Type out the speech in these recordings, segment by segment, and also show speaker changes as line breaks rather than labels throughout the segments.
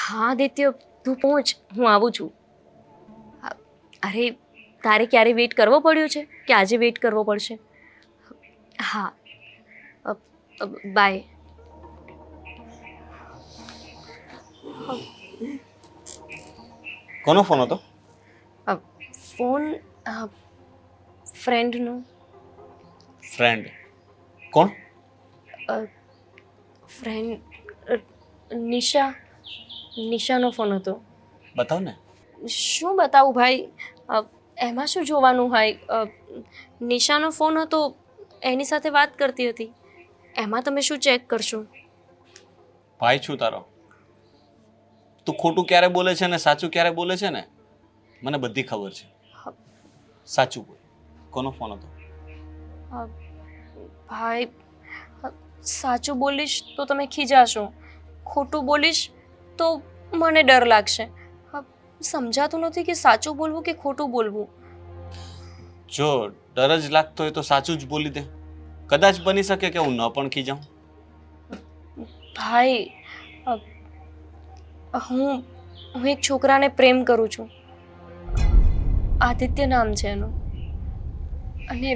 હા આદિત્ય, તું પહોંચ, હું આવું છું. અરે, તારે ક્યારે વેઇટ કરવો પડ્યો છે કે આજે વેઇટ કરવો પડશે? હા, બાય.
કોનો ફોન હતો?
ફોન ફ્રેન્ડનો.
ફ્રેન્ડ? કોણ?
ફ્રેન્ડ નિશાનો ફોન હતો.
બતાવ ને.
શું બતાવું ભાઈ? એમાં શું જોવાનું હોય? નિશાનો ફોન હતો, એની સાથે વાત કરતી હતી. એમાં તમે શું ચેક કરશો?
ભાઈ છું તારો. તું ખોટું ક્યારે બોલે છે ને સાચું ક્યારે બોલે છે ને મને બધી ખબર છે. સાચું બોલ, કોનો ફોન હતો?
ભાઈ, સાચું બોલીશ તો તમે ખીજાશો, ખોટું બોલીશ તો મને ડર લાગશે. સમજાતું નથી કે સાચું બોલવું કે ખોટું બોલવું.
જો ડર જ લાગતો હોય તો સાચું જ બોલી દે. કદાચ બની શકે કે હું ન પણ ખીજાઉં.
ભાઈ, હું એક છોકરાને પ્રેમ કરું છું. આદિત્ય નામ છે એનું. અને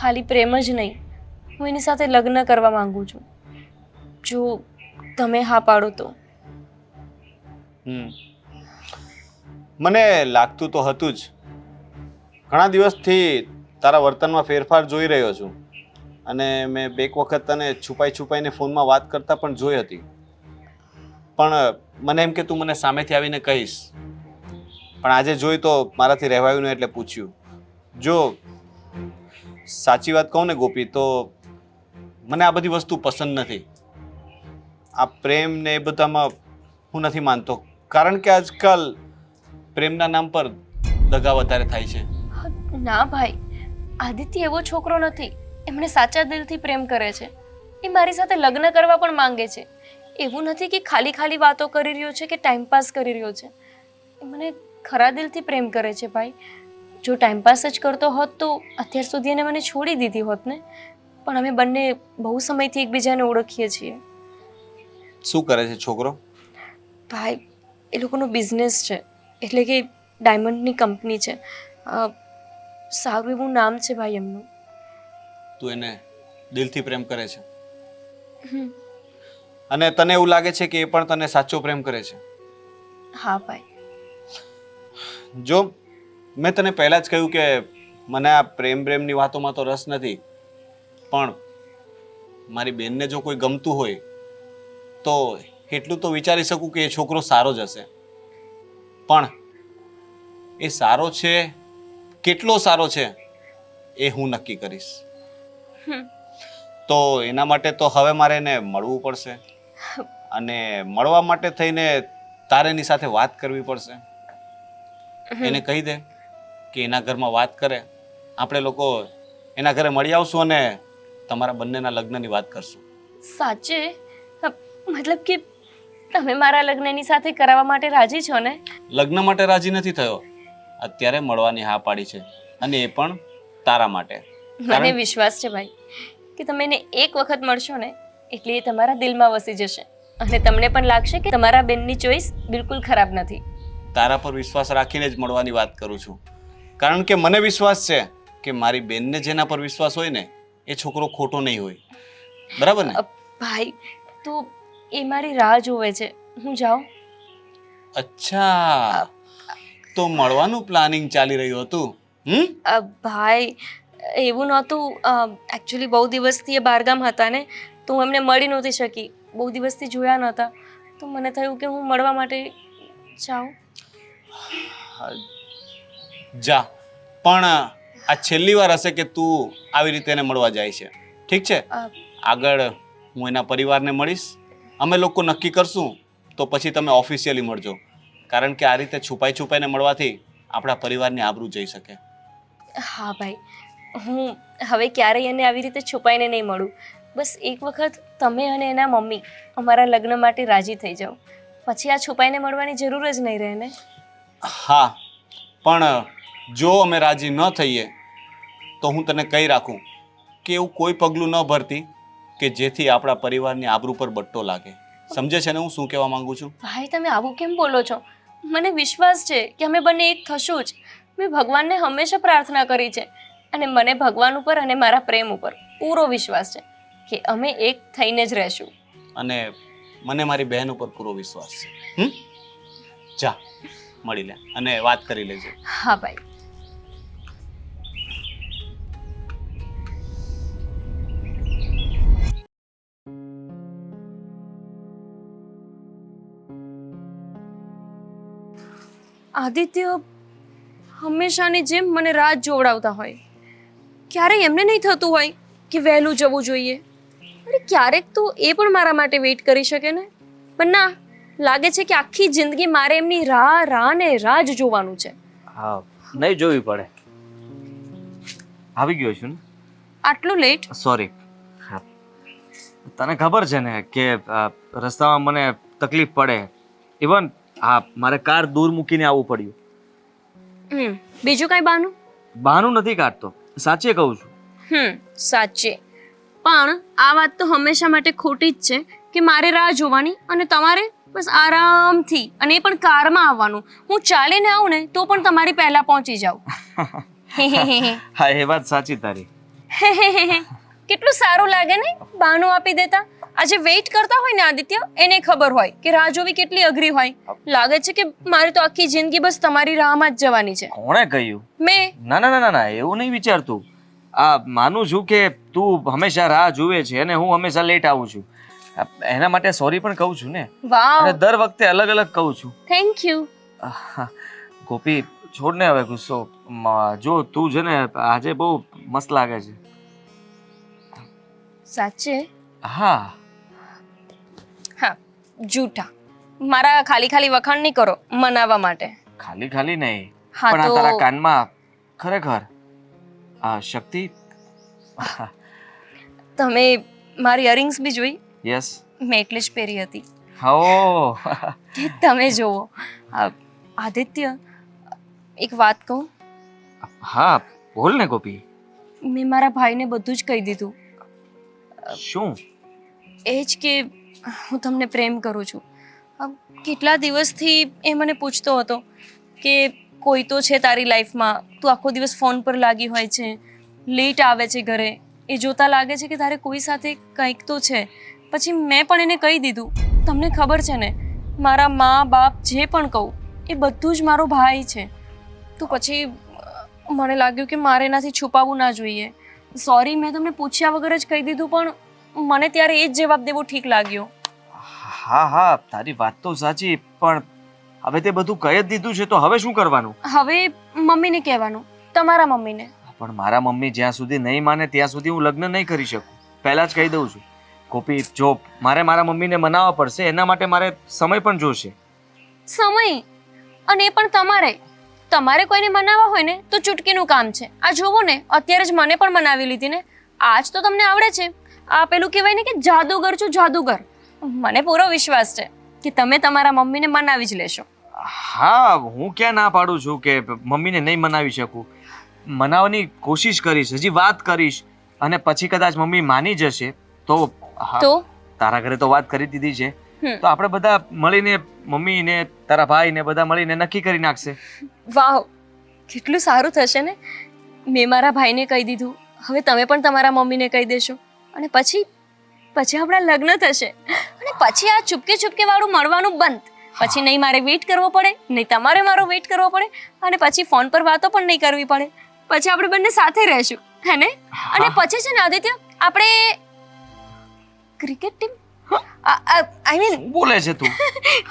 ખાલી પ્રેમ જ નહીં, હું એની સાથે લગ્ન કરવા માંગુ છું. જો તમે હા પાડો તો.
મને લાગતું તો હતું જ. ઘણા દિવસથી તારા વર્તનમાં ફેરફાર જોઈ રહ્યો છું અને મેં બેક વખત તને છુપાઈને ફોનમાં વાત કરતા પણ જોઈ હતી. પણ મને એમ કે તું મને સામેથી આવીને કહીશ, પણ આજે જોઈ તો મારાથી રહેવાયું નહીં એટલે પૂછ્યું. જો સાચી વાત કહું ને ગોપી, તો મને આ બધી વસ્તુ પસંદ નથી. આ પ્રેમ ને એ બધામાં હું નથી માનતો, કારણ કે આજકાલ પ્રેમના નામ પર દગા વધારે થાય છે.
ના ભાઈ, આદિત્ય એવો છોકરો નથી. એમણે સાચા દિલથી પ્રેમ કરે છે. એ મારી સાથે લગ્ન કરવા પણ માંગે છે. એવું નથી કે ખાલી વાતો કરી રહ્યો છે કે ટાઈમપાસ કરી રહ્યો છે. એ મને ખરા દિલથી પ્રેમ કરે છે ભાઈ. જો ટાઈમપાસ જ કરતો હોત તો અત્યાર સુધી એને મને છોડી દીધી હોત ને. પણ અમે બંને બહુ સમયથી એકબીજાને ઓળખીએ છીએ.
શું કરે છે છોકરો?
ભાઈ, એ લોકોનો બિઝનેસ છે, એટલે કે ડાયમંડની કંપની છે. સારું એવું નામ છે ભાઈ એમનું.
તું એને દિલથી પ્રેમ કરે છે અને તને એવું લાગે છે કે એ પણ તને સાચો પ્રેમ કરે છે?
હા ભાઈ.
જો મેં તને પહેલા જ કહ્યું કે મને આ પ્રેમની વાતોમાં તો રસ નથી, પણ મારી બેનને જો કોઈ ગમતું હોય તો એટલું તો વિચારી શકું કે એ છોકરો સારો જ હશે. પણ એ સારો છે, કેટલો સારો છે, એ હું નક્કી કરીશ. તો એના માટે તો હવે મારે એને મળવું પડશે અને મળવા માટે થઈને તારે એની સાથે વાત કરવી પડશે. એને કહી દે કે એના ઘરમાં વાત કરે, આપણે લોકો એના ઘરે મળી આવશું અને તમારા બંનેના લગ્નની વાત કરશું.
સાચે? મતલબ કે તમે મારા લગ્નની સાથે કરાવવા માટે રાજી છો ને?
લગ્ન માટે રાજી નથી થયો, અત્યારે મળવાની હા પાડી છે, અને એ પણ તારા માટે.
મને વિશ્વાસ છે ભાઈ કે તમે એને એક વખત મળશો ને એટલે એ તમારા દિલમાં વસી જશે અને તમને પણ લાગશે કે તમારા બેનની ચોઈસ બિલકુલ ખરાબ નથી.
તારા પર વિશ્વાસ રાખીને જ મળવાની વાત કરું છું, કારણ કે મને વિશ્વાસ છે કે મારી બેનને જેના પર વિશ્વાસ હોય ને એ છોકરો ખોટો નહીં હોય. બરાબર ને?
ભાઈ, તો એ મારી રાહ જોવે છે, હું જાઉં?
અચ્છા, તો મળવાનું પ્લાનિંગ ચાલી રહ્યું હતું?
ભાઈ, એવું નહોતું. એકચ્યુઅલી બહુ દિવસથી એ બહારગામ હતા ને, તો હું એમને મળી નહોતી શકી. બહુ દિવસથી જોયા નહોતા, તો મને થયું કે હું મળવા માટે જાઉં.
જા, પણ આ છેલ્લી વાર હશે કે તું આવી રીતે એને મળવા જાય છે. ઠીક છે, આગળ હું એના પરિવારને મળીશ, અમે લોકો નક્કી કરશું, તો પછી તમે ઓફિશિયલી મળજો, કારણ કે આ રીતે છુપાઈને મળવાથી આપણા પરિવારની આબરૂ જઈ શકે.
હા ભાઈ, હું હવે ક્યારેય એને આવી રીતે છુપાઈને નહીં મળું. બસ એક વખત તમે અને એના મમ્મી અમારા લગ્ન માટે રાજી થઈ જાઓ, પછી આ છુપાઈને મળવાની જરૂર જ નહીં રહે ને.
હા, પણ જો અમે રાજી ન થઈએ તો હું તને કહી રાખું કે એવું કોઈ પગલું ન ભરતી કે જેથી આપણા પરિવારની આબરૂ પર બટ્ટો લાગે. સમજે છે ને હું શું કહેવા માંગુ છું?
ભાઈ તમે આવું કેમ બોલો છો? મને વિશ્વાસ છે કે અમે બંને એક થશું જ. મેં ભગવાનને હંમેશા પ્રાર્થના કરી છે અને મને ભગવાન ઉપર અને મારા પ્રેમ ઉપર પૂરો વિશ્વાસ છે કે અમે એક થઈને જ રહેશું.
અને મને મારી બહેન ઉપર પૂરો વિશ્વાસ છે. જા મળી લે અને વાત કરી લેજે.
હા ભાઈ. આદિત્ય હંમેશાની જેમ મને રાત જોવડાવતા હોય. ક્યારેય એમને નહીં થતું હોય કે વહેલું જવું જોઈએ. અરે ક્યારેક તો એ પણ મારા માટે વેઇટ કરી શકે ને. પણ ના, લાગે છે કે આખી જિંદગી મારે એમની રાહ જ જોવાનું છે.
હા, નહીં જોવી પડે. આવી ગયો છું ને.
આટલું લેટ?
સોરી. હા, તને ખબર છે ને કે રસ્તામાં મને તકલીફ પડે. ઇવન હા, મારે કાર દૂર મૂકીને આવવું પડ્યું.
બીજું કાંઈ બહાનું?
બહાનું નથી કાઢતો, સાચે કહું છું.
સાચે. પણ આ વાત તો હંમેશા માટે ખોટી જ છે કે મારે રાહ જોવાની અને તમારે બસ આરામથી, અને એ પણ કારમાં આવવાનું. હું ચાલીને આવું ને તો પણ તમારી પહેલા પહોંચી જાઉં.
હા, એ વાત સાચી તારી.
કેટલું સારું લાગે ને બહાનું આપી દેતા. આજે વેઇટ કરતા હોય ને આદિત્ય, એને ખબર હોય કે રાહ જોવી કેટલી અઘરી હોય. લાગે છે કે મારે તો આખી જિંદગી બસ તમારી રાહમાં જ જવાની છે.
કોણે કહ્યું?
મેં.
ના ના ના ના, એવું નહીં વિચારતું. માનું છું કે તું હંમેશા રાહ જુએ છે અને હું હંમેશા લેટ આવું છું. એના માટે સોરી પણ કહું છું ને.
વાવ.
અને દર વખતે અલગ અલગ કહું છું.
Thank you.
ગોપી, છોડ ને હવે ગુસ્સો. જો તું છે ને આજે બહુ મસ્ત લાગે છે.
સાચે?
હા.
હા, જૂઠા. મારા ખાલી વખાણ નહીં કરો મનાવવા માટે.
ખાલી નહીં,
હા
પણ આ
તો
તારા કાનમાં ખરેખર શક્તિ.
તમે મારી ઇયરિંગ્સ બી જોઈ?
યસ.
મેં એટલે જ પહેરી હતી.
ઓ
કે તમે જુઓ. આદિત્ય, એક વાત કહું?
હા, બોલ ને ગોપી.
મેં મારા ભાઈને બધું જ કહી દીધું.
શું?
એ જ કે હું તમને પ્રેમ કરું છું. કેટલા દિવસથી એ મને પૂછતો હતો કે કોઈ તો છે તારી લાઈફમાં, તું આખો દિવસ ફોન પર લાગી હોય છે, લેટ આવે છે ઘરે, એ જોતા લાગે છે કે તારે કોઈ સાથે કંઈક તો છે. પછી મેં પણ એને કહી દીધું. તમને ખબર છે ને, મારા મા બાપ જે પણ કહું એ બધું જ મારો ભાઈ છે. તો પછી મને લાગ્યું કે મારે એનાથી છુપાવવું ના જોઈએ. સોરી, મેં તમને પૂછ્યા વગર જ કહી દીધું, પણ મને ત્યારે એ જ જવાબ દેવો ઠીક લાગ્યો.
હા હા, તારી વાત તો સાચી, પણ હવે તે બધું કહી જ દીધું છે તો હવે શું કરવાનું?
હવે મમ્મીને કહેવાનું, તમારા મમ્મીને.
પણ મારા મમ્મી જ્યાં સુધી નહીં માને ત્યાં સુધી હું લગ્ન નહીં કરી શકું. પહેલા જ કહી દઉં છું. ગોપી, જો મારે મારા મમ્મીને મનાવવા પડશે, એના માટે મારે સમય પણ જોશે.
સમય? અને એ પણ તમારે કોઈને મનાવવા હોય ને તો ચૂટકીનું કામ છે. આ જોવો ને, અત્યારે જ મને પણ મનાવી લીધી ને. આજ તો તમને આવડે છે. આ પેલું કહેવાય ને કે જાદુગર છું જાદુગર. મને પૂરો વિશ્વાસ છે કે તમે તમારા મમ્મીને મનાવી જ લેશો.
હા, હું ક્યાં ના પાડું છું કે મમ્મીને નહીં મનાવી શકું. મનાવવાની કોશિશ કરીશ, હજી વાત કરીશ, અને પછી કદાચ મમ્મી માની જશે તો તારા ઘરે તો વાત કરી દીધી છે, તો આપણે બધા મળીને, મમ્મી ને તારા ભાઈ ને બધા મળીને નક્કી કરી નાખશે.
વાહ, કેટલું સારું થશે ને. મેં મારા ભાઈને કહી દીધું, હવે તમે પણ તમારા મમ્મીને કહી દેશો, અને પછી આપણા લગ્ન થશે. અને પછી આ ચૂપકે વાળું મળવાનું બંધ. પછી નહીં મારે વેઇટ કરવો પડે, નહીં તમારે મારો વેઇટ કરવો પડે, અને પછી ફોન પર વાતો પણ નહીં કરવી પડે. પછી આપણે બંને સાથે રહેશું, હે ને? અને પછી છે ને આદિત્ય, આપણે ક્રિકેટ ટીમ, આઈ મીન
બોલે છે તું.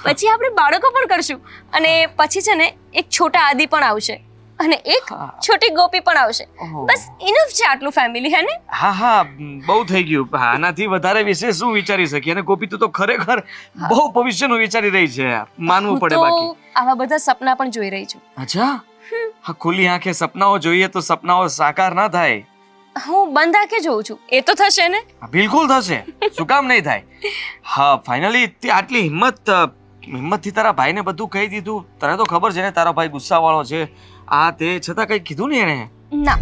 પછી આપણે બાળકો પણ કરશું, અને પછી છે ને એક છોટા આદિ પણ આવશે, અને એક છોટી ગોપી પણ આવશે. બસ ઇનફ છે આટલું ફેમિલી, હે ને?
હા હા, બહુ થઈ ગયું. આનાથી વધારે વિશે શું વિચારી શકીએ? અને ગોપી, તું તો ખરેખર બહુ ભવિષ્યનું વિચારી રહી છે. માનવું પડે. બાકી
આવા બધા સપના પણ જોઈ રહી છું.
અચ્છા? હા, ખુલ્લી આંખે સપનાઓ જોઈએ તો સપનાઓ સાકાર ના થાય.
હું બંધ આંખે જોઉં છું, એ તો થશે ને?
બિલકુલ થશે. શું કામ નહીં થાય? હા, ફાઇનલી તે આટલી હિંમતથી તારા ભાઈને બધું કહી દીધું. તને તો ખબર છે ને તારો ભાઈ ગુસ્સાવાળો છે. આ તે છતાં કંઈ કીધું ને એણે?
ના,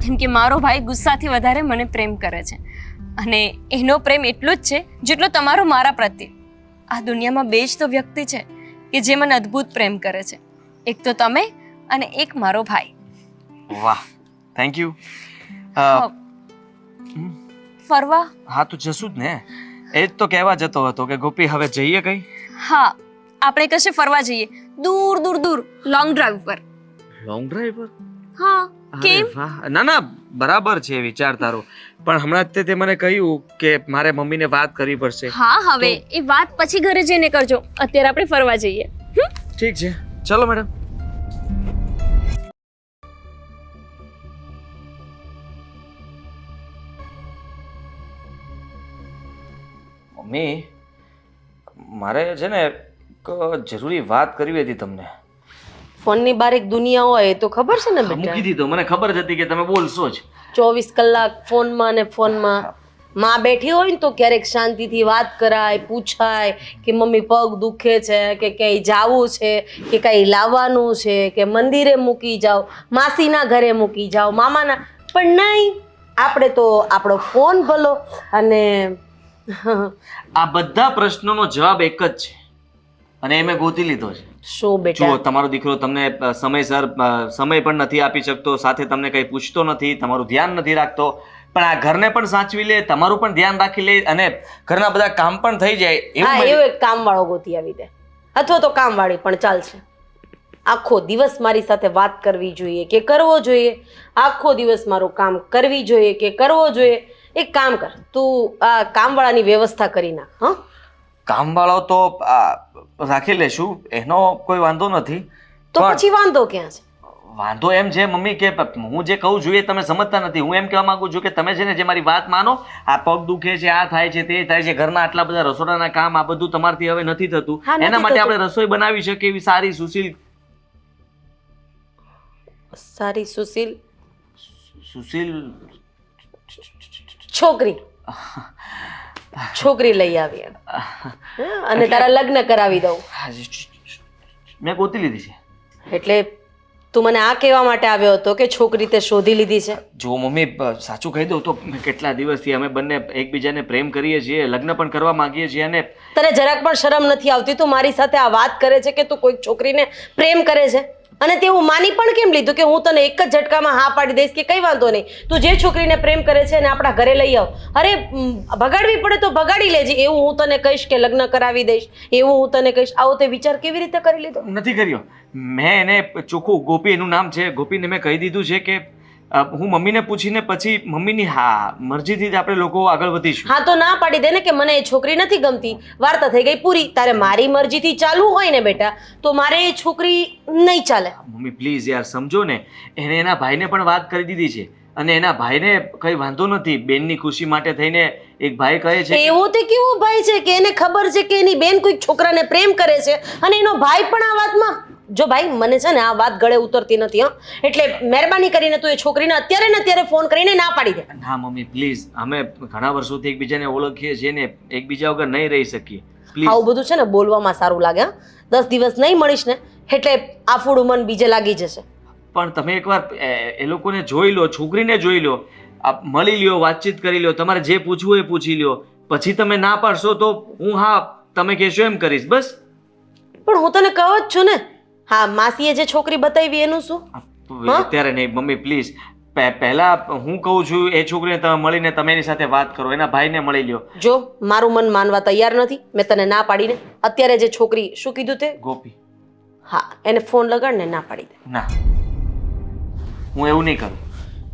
કેમ કે મારો ભાઈ ગુસ્સાથી વધારે મને પ્રેમ કરે છે, અને એનો પ્રેમ એટલો જ છે જેટલો તમારો મારા પ્રત્યે. આ દુનિયામાં બે જ તો વ્યક્તિ છે કે જે મને અદ્ભુત પ્રેમ કરે છે, એક તો તમે અને એક મારો ભાઈ.
વાહ, થેન્ક યુ.
ફરવા?
હા તો જશું જ ને. એ જ તો કહેવા જતો હતો કે ગોપી હવે જઈએ કઈ.
હા, આપણે કશે ફરવા જઈએ, દૂર દૂર દૂર, લોંગ ડ્રાઈવ પર.
લોંગ ડ્રાઈવ પર?
હા.
અરે
કેમ?
વાહ, ના ના બરાબર છે વિચાર તારો, પણ હમણાં જ તે મને કહ્યું કે મારે મમ્મીને વાત કરવી પડશે.
હા, હવે એ વાત પછી ઘરે જઈને કરજો, અત્યારે આપણે ફરવા જઈએ.
ઠીક છે, ચલો મેડમ. મમ્મી, મારે છે ને એક જરૂરી વાત કરવી હતી તમને.
ફોનની બાર એક દુનિયા હોય એ તો ખબર છે ને
મૂકી
બેટા.
દીધો, મને ખબર જ હતી કે તમે બોલશો જ.
24 કલાક ફોનમાં ને ફોનમાં. માં બેઠી હોય ને તો ક્યારેક શાંતિથી વાત કરાય, પૂછાય કે મમ્મી પગ દુખે છે કે ક્યાંય જાવું છે કે કંઈ લાવવાનું છે કે મંદિરે મૂકી જાઓ, માસીના ઘરે મૂકી જાઓ, મામાના. પણ નહીં, આપણે તો આપણો ફોન ભલો અને
આ બધા પ્રશ્નોનો જવાબ એક જ છે અને એ મેં ગોતી લીધો છે.
શું
જુઓ,
બેટા?
તમારો દીકરો તમને સમયસર સમય પણ નથી આપી શકતો, સાથે તમને કંઈ પૂછતો નથી, તમારું ધ્યાન નથી રાખતો, પણ આ ઘરને પણ સાચવી લે, તમારું પણ ધ્યાન રાખી લે અને ઘરના બધા કામ પણ થઈ જાય
હા,
એવું
એવો એક કામવાળો ગોતી આવી દે, અથવા તો કામવાળી પણ ચાલશે. આખો દિવસ મારી સાથે વાત કરવી જોઈએ કે કરવો જોઈએ, આખો દિવસ મારું કામ કરવી જોઈએ કે કરવો જોઈએ. એક કામ કર, તું આ કામવાળાની વ્યવસ્થા કરી નાખ. હા,
કામવાળો તો રાખી લેશું, એનો કોઈ વાંધો નથી.
તો
પણ
પછી વાંધો ક્યાં છે?
વાંધો એમ છે મમ્મી કે હું જે કહું છું એ તમે સમજતા નથી. હું એમ કહેવા માંગુ છું કે તમે છે ને જે મારી વાત માનો, આ પગ દુખે છે, આ થાય છે, તે થાય છે, ઘરના આટલા બધા રસોડાના કામ, આ બધું તમારથી હવે નથી થતું.
હા, નથી
એના માટે
થતું.
આપણે રસોઈ બનાવી શકીએ એવી સારી સુશીલ
સારી સુશીલ
સુશીલ
છોકરી લઈ આવી અને તારા લગ્ન કરાવી દઉં.
મેં ગોતી લીધી છે.
એટલે તું મને આ કહેવા માટે આવ્યો હતો કે છોકરી તે શોધી લીધી છે?
જો મમ્મી, સાચું કહી દઉં તો કેટલા દિવસથી અમે બંને એકબીજાને પ્રેમ કરીએ છીએ, લગ્ન પણ કરવા માંગીએ છીએ અને
તને જરાક પણ શરમ નથી આવતી? તું મારી સાથે આ વાત કરે છે કે તું કોઈક છોકરીને પ્રેમ કરે છે અને તેવું માની પણ કેમ લીધું કે હું તને એક જ ઝટકામાં હા પાડી દઈશ કે કંઈ વાંધો નહીં, તું જે છોકરીને પ્રેમ કરે છે એને આપણા ઘરે લઈ આવ. અરે ભગાડવી પડે તો ભગાડી લેજે, એવું હું તને કહીશ કે લગ્ન કરાવી દઈશ, એવું હું તને કહીશ. આવો તે વિચાર કેવી રીતે કરી લીધો?
નથી કર્યો. મેં એને ચોખ્ખું, ગોપી એનું નામ છે, ગોપીને મેં કહી દીધું છે કે હું મમ્મીને પૂછીને પછી મમ્મીની હા મરજીથી જ આપણે લોકો આગળ વધીશું.
હા, તો ના પાડી દે ને કે મને એ છોકરી નથી ગમતી, વાર્તા થઈ ગઈ પૂરી. તારે મારી મરજીથી ચાલવું હોય ને બેટા, તો મારે એ છોકરી નહીં ચાલે.
મમ્મી પ્લીઝ યાર સમજો ને, એને એના ભાઈને પણ વાત કરી દીધી છે અને એના ભાઈને કઈ વાંધો નથી. બેનની ખુશી માટે થઈને એક ભાઈ કહે છે
એવો તે કેવો ભાઈ છે કે એને ખબર છે કે એની બેન કોઈક છોકરાને પ્રેમ કરે છે અને એનો ભાઈ પણ આ વાતમાં. જો ભાઈ, મને છે ને આ વાત ગળે ઉતરતી નથી. હા, એટલે મહેરબાની કરીને તું એ છોકરીને અત્યારે ને અત્યારે ફોન કરીને ના પાડી દે.
ના મમ્મી પ્લીઝ, અમે ઘણા વર્ષોથી એકબીજાને ઓળખીએ છીએ ને એકબીજા વગર નહીં રહી શકીએ. પ્લીઝ.
આવું બધું છે ને બોલવામાં સારું લાગે. હા, 10 દિવસ નહીં મળીશ ને એટલે આફુડું મન બીજે લાગી જશે.
પણ તમે એકવાર એ લોકોને જોઈ લો, છોકરીને જોઈ લો, આપ મળી લ્યો, વાતચીત કરી લ્યો, તમારે જે પૂછવું એ પૂછી લ્યો, પછી તમે ના પાડશો તો હું હા તમે કહેશો એમ કરીશ. બસ.
પણ હું તને કહું જ છું ને, હા, માસીએ જે છોકરી બતાવી એનું શું?
અત્યારે નહીં મમ્મી પ્લીઝ. પહેલા હું કહું છું એ છોકરીને તમે મળીને તમે એની સાથે વાત કરો, એના ભાઈને મળી લ્યો.
જો મારું મન માનવા તૈયાર નથી, મેં તને ના પાડીને. અત્યારે જે છોકરી, શું કીધું તે?
ગોપી.
હા, એને ફોન લગાડને ના પાડી દે.
ના, હું એવું નહીં કરું.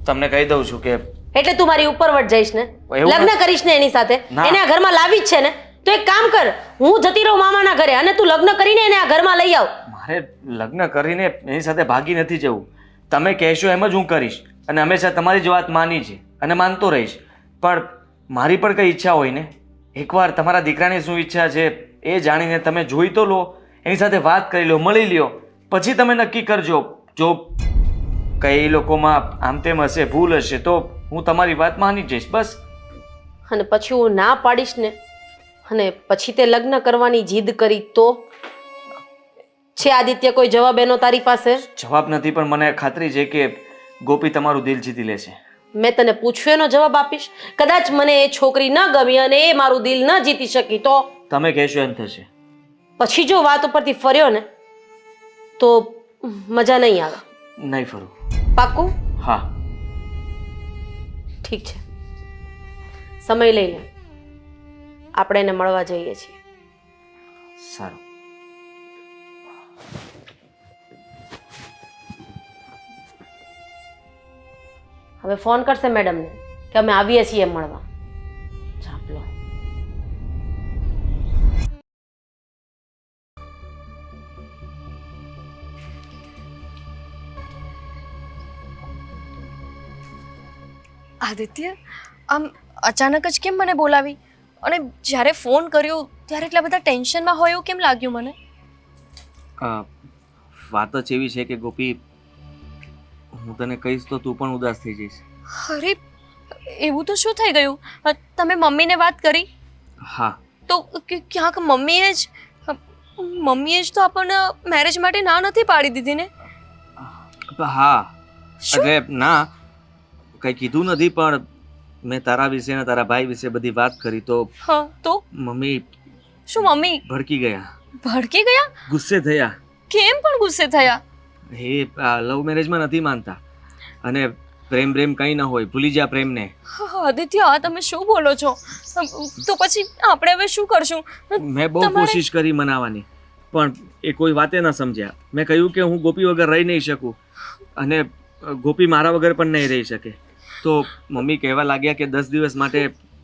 તમને કહી દઉં છું કે
એટલે તું મારી ઉપરવટ જઈશ ને,
એવું
લગ્ન કરીશ ને એની સાથે,
ના.
એને આ ઘરમાં લાવી જ છે ને, તો એક કામ કર, હું જતી રહું મામાના ઘરે અને તું લગ્ન કરીને એને આ ઘરમાં લઈ આવ.
મારે લગ્ન કરીને એની સાથે ભાગી નથી જવું. તમે કહેશો એમ જ હું કરીશ અને હંમેશા તમારી જ વાત માની છે અને માનતો રહીશ. પણ મારી પણ કઈ ઈચ્છા હોય ને, એકવાર તમારા દીકરાની શું ઈચ્છા છે એ જાણીને તમે જોઈ તો લો, એની સાથે વાત કરી લો, મળી લ્યો, પછી તમે નક્કી કરજો. જો કઈ લોકોમાં આમ તેમ હશે, ભૂલ હશે, તો હું તમારી વાત માની જઈશ. બસ.
અને પછી હું ના પાડીશ ને અને પછી તે લગ્ન કરવાની જીદ કરી તો? છે આદિત્ય કોઈ જવાબ એનો તારી પાસે?
જવાબ નથી, પણ મને ખાતરી છે કે ગોપી તમારું દિલ જીતી લેશે.
મેં તને પૂછ્યું એનો જવાબ આપીશ? કદાચ મને એ છોકરી ન ગમી અને એ મારું દિલ ન જીતી શકી તો?
તમે કહેશો એમ થશે.
પછી જો વાત ઉપરથી ફર્યો ને તો મજા નહીં આવે.
નહીં ફરું.
પાક્કું?
હા.
ઠીક છે, સમય લઈ લે, આપણે એને મળવા જઈએ છીએ.
સારું.
હવે ફોન કરશે મેડમને કે અમે આવીએ છીએ મળવા. ચાપલો.
આદિત્ય, આમ અચાનક જ કેમ મને બોલાવી? અને જ્યારે ફોન કર્યો ત્યારે એટલા બધા ટેન્શનમાં હોય એવું કેમ લાગ્યું મને?
વાત જ એવી છે કે ગોપી, હું તને કહીશ તો તું પણ ઉદાસ થઈ જઈશ.
અરે એવું તો શું થઈ ગયું? તમે મમ્મીને વાત કરી?
હા.
તો ક્યાંક મમ્મીએ જ તો આપણને મેરેજ માટે ના નથી પાડી દીધી ને?
હા.
શું?
એટલે ના, કંઈ કીધું નથી, પણ મેં તારા વિશે ને તારા ભાઈ વિશે બધી વાત કરી તો
હા તો
મમ્મી
શું મમ્મી
ભડકી ગયા,
ભડકી ગયા?
ગુસ્સે થયા.
કેમ પણ ગુસ્સે થયા?
એ લવ મેરેજમાં નથી માનતા અને પ્રેમ કંઈ ન હોય, ભૂલી જા પ્રેમને.
આદિત્ય, આ તમે શું બોલો છો? તો પછી આપણે હવે શું કરશું?
મેં બહુ કોશિશ કરી મનાવવાની, પણ એ કોઈ વાતે ન સમજ્યા. મેં કહ્યું કે હું ગોપી વગર રહી નહીં શકું અને ગોપી મારા વગર પણ નહીં રહી શકે. તો મમ્મી કહેવા લાગ્યા કે 10 દિવસ માટે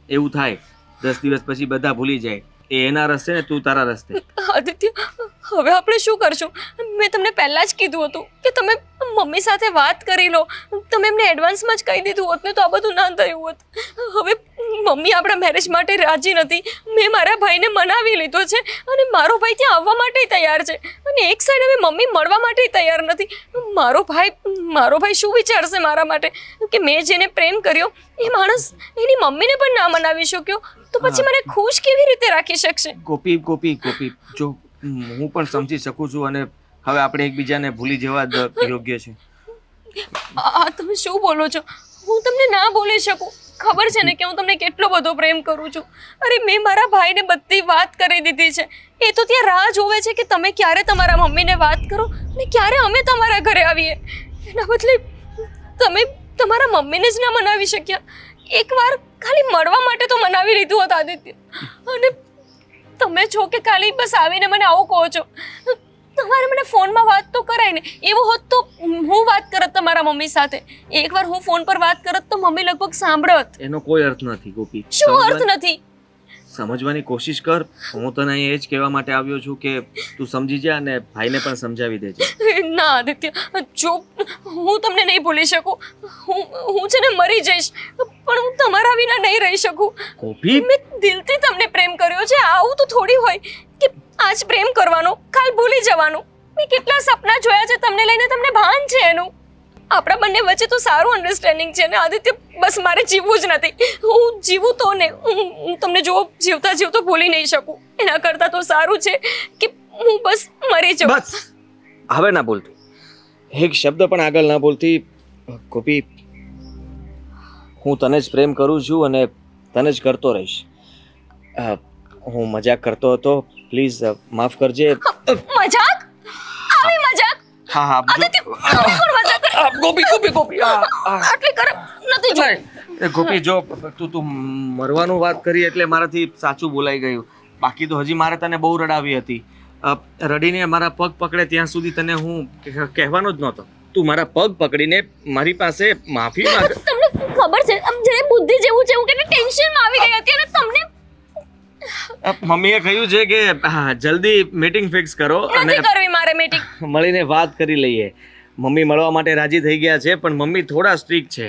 એવું થાય, 10 દિવસ પછી બધા ભૂલી જાય. એ એના રસ્તે ને તું તારા રસ્તે.
આદિત્ય, હવે આપણે શું કરશું? મેં તમને પહેલા જ કીધું હતું કે તમે મમ્મી સાથે વાત કરી લો. તમે એમને એડવાન્સમાં જ કહી દીધું હોત ને તો આ બધું ના થયું હોત. હવે મમ્મી આપણા મેરેજ માટે રાજી નથી. મેં મારા ભાઈને મનાવી લીધો છે અને મારો ભાઈ ત્યાં આવવા માટે તૈયાર છે, અને એક સાઈડ હવે મમ્મી મળવા માટે તૈયાર નથી. મારો ભાઈ શું વિચારશે મારા માટે કે મેં જેને પ્રેમ કર્યો એ માણસ એની મમ્મીને પણ ના મનાવી શક્યો, તો પછી મને ખુશ કેવી રીતે રાખી શકશે?
ગોપી, જો હું પણ સમજી શકું છું અને હવે આપણે એકબીજાને ભૂલી જવા જ યોગ્ય છે.
આ તમે શું બોલો છો? હું તમને ના બોલી શકું. ખબર છે ને કે હું તમને કેટલો બધો પ્રેમ કરું છું. અરે મેં મારા ભાઈને બધી વાત કરી દીધી છે. એ તો ત્યાં રાહ જોવે છે કે તમે ક્યારે તમારા મમ્મીને વાત કરો અને ક્યારે અમે તમારા ઘરે આવીએ. એના બદલે તમે તમારા મમ્મીને જ ના મનાવી શક્યા. એકવાર ખાલી મળવા માટે તો મનાવી લીધું હોત આદિત્ય, અને તમે છો કે ખાલી બસ આવીને મને આવું કહો છો. તમારે મને ફોનમાં વાત તો કરાય ને. એવું હોત તો હું વાત કરત તમારા મમ્મી સાથે. એકવાર હું ફોન પર વાત કરત તો મમ્મી લગભગ સાંભળત.
એનો કોઈ અર્થ નથી ગોપી.
શું અર્થ નથી?
સમજવાની કોશિશ કર. હું તને અહીં એ જ કહેવા માટે આવ્યો છું કે તું સમજી જા અને ભાઈને પણ સમજાવી દેજે.
ના આદિત્ય, જો હું તમને નહીં ભૂલી શકું. હું છે ને મરી જઈશ, પણ હું તમારા વિના નહીં રહી શકું.
ગોપી,
મેં દિલથી તમને પ્રેમ કર્યો છે. આવું તો થોડી હોય કે આજ પ્રેમ કરવાનો, કાલ ભૂલી જવાનું. મેં કેટલા સપના જોયા છે તમને લઈને, તમને ભાન છે એનું. આપણા બંને વચ્ચે તો સારું અન્ડરસ્ટેન્ડિંગ છે ને આદિત્ય. બસ મારે જીવવું જ નથી. હું જીવું તો ને હું તમને જો જીવતા ભૂલી નહીં શકું. એના કરતાં તો સારું છે કે હું બસ મરી જાઉં.
બસ હવે ના બોલતી, એક શબ્દ પણ આગળ ના બોલતી. ગોપી, હું તને જ પ્રેમ કરું છું અને તને જ કરતો રહીશ. હું મજાક કરતો હતો, પ્લીઝ માફ કરજે.
મજાક? આવી મજાક?
હા
આદિત્ય, તમે કોણ મજાક કરે?
ગોપી
આટલી ખરાબ નથી જોઈ.
ગોપી, જો તું મરવાનું વાત કરી એટલે મારાથી સાચું બોલાઈ ગયું. બાકી તો હજી મારે તને બહુ રડાવી હતી. રડીને મારા પગ પકડે ત્યાં સુધી તને હું કહેવાનો જ નહોતો. તું મારા પગ પકડીને મારી પાસે માફી માંગ.
તમને ખબર છે આમ જ્યારે બુદ્ધિ જેવું છે, હું કેટલી ટેન્શનમાં આવી ગઈ હતી અને તમને
મમ્મીએ કહ્યું છે કે જલ્દી મીટિંગ ફિક્સ કરો અને
નથી કરવી મારે મીટિંગ.
મળીને વાત કરી લઈએ. મમ્મી મળવા માટે રાજી થઈ ગયા છે, પણ મમ્મી થોડા સ્ટ્રિક્ટ છે.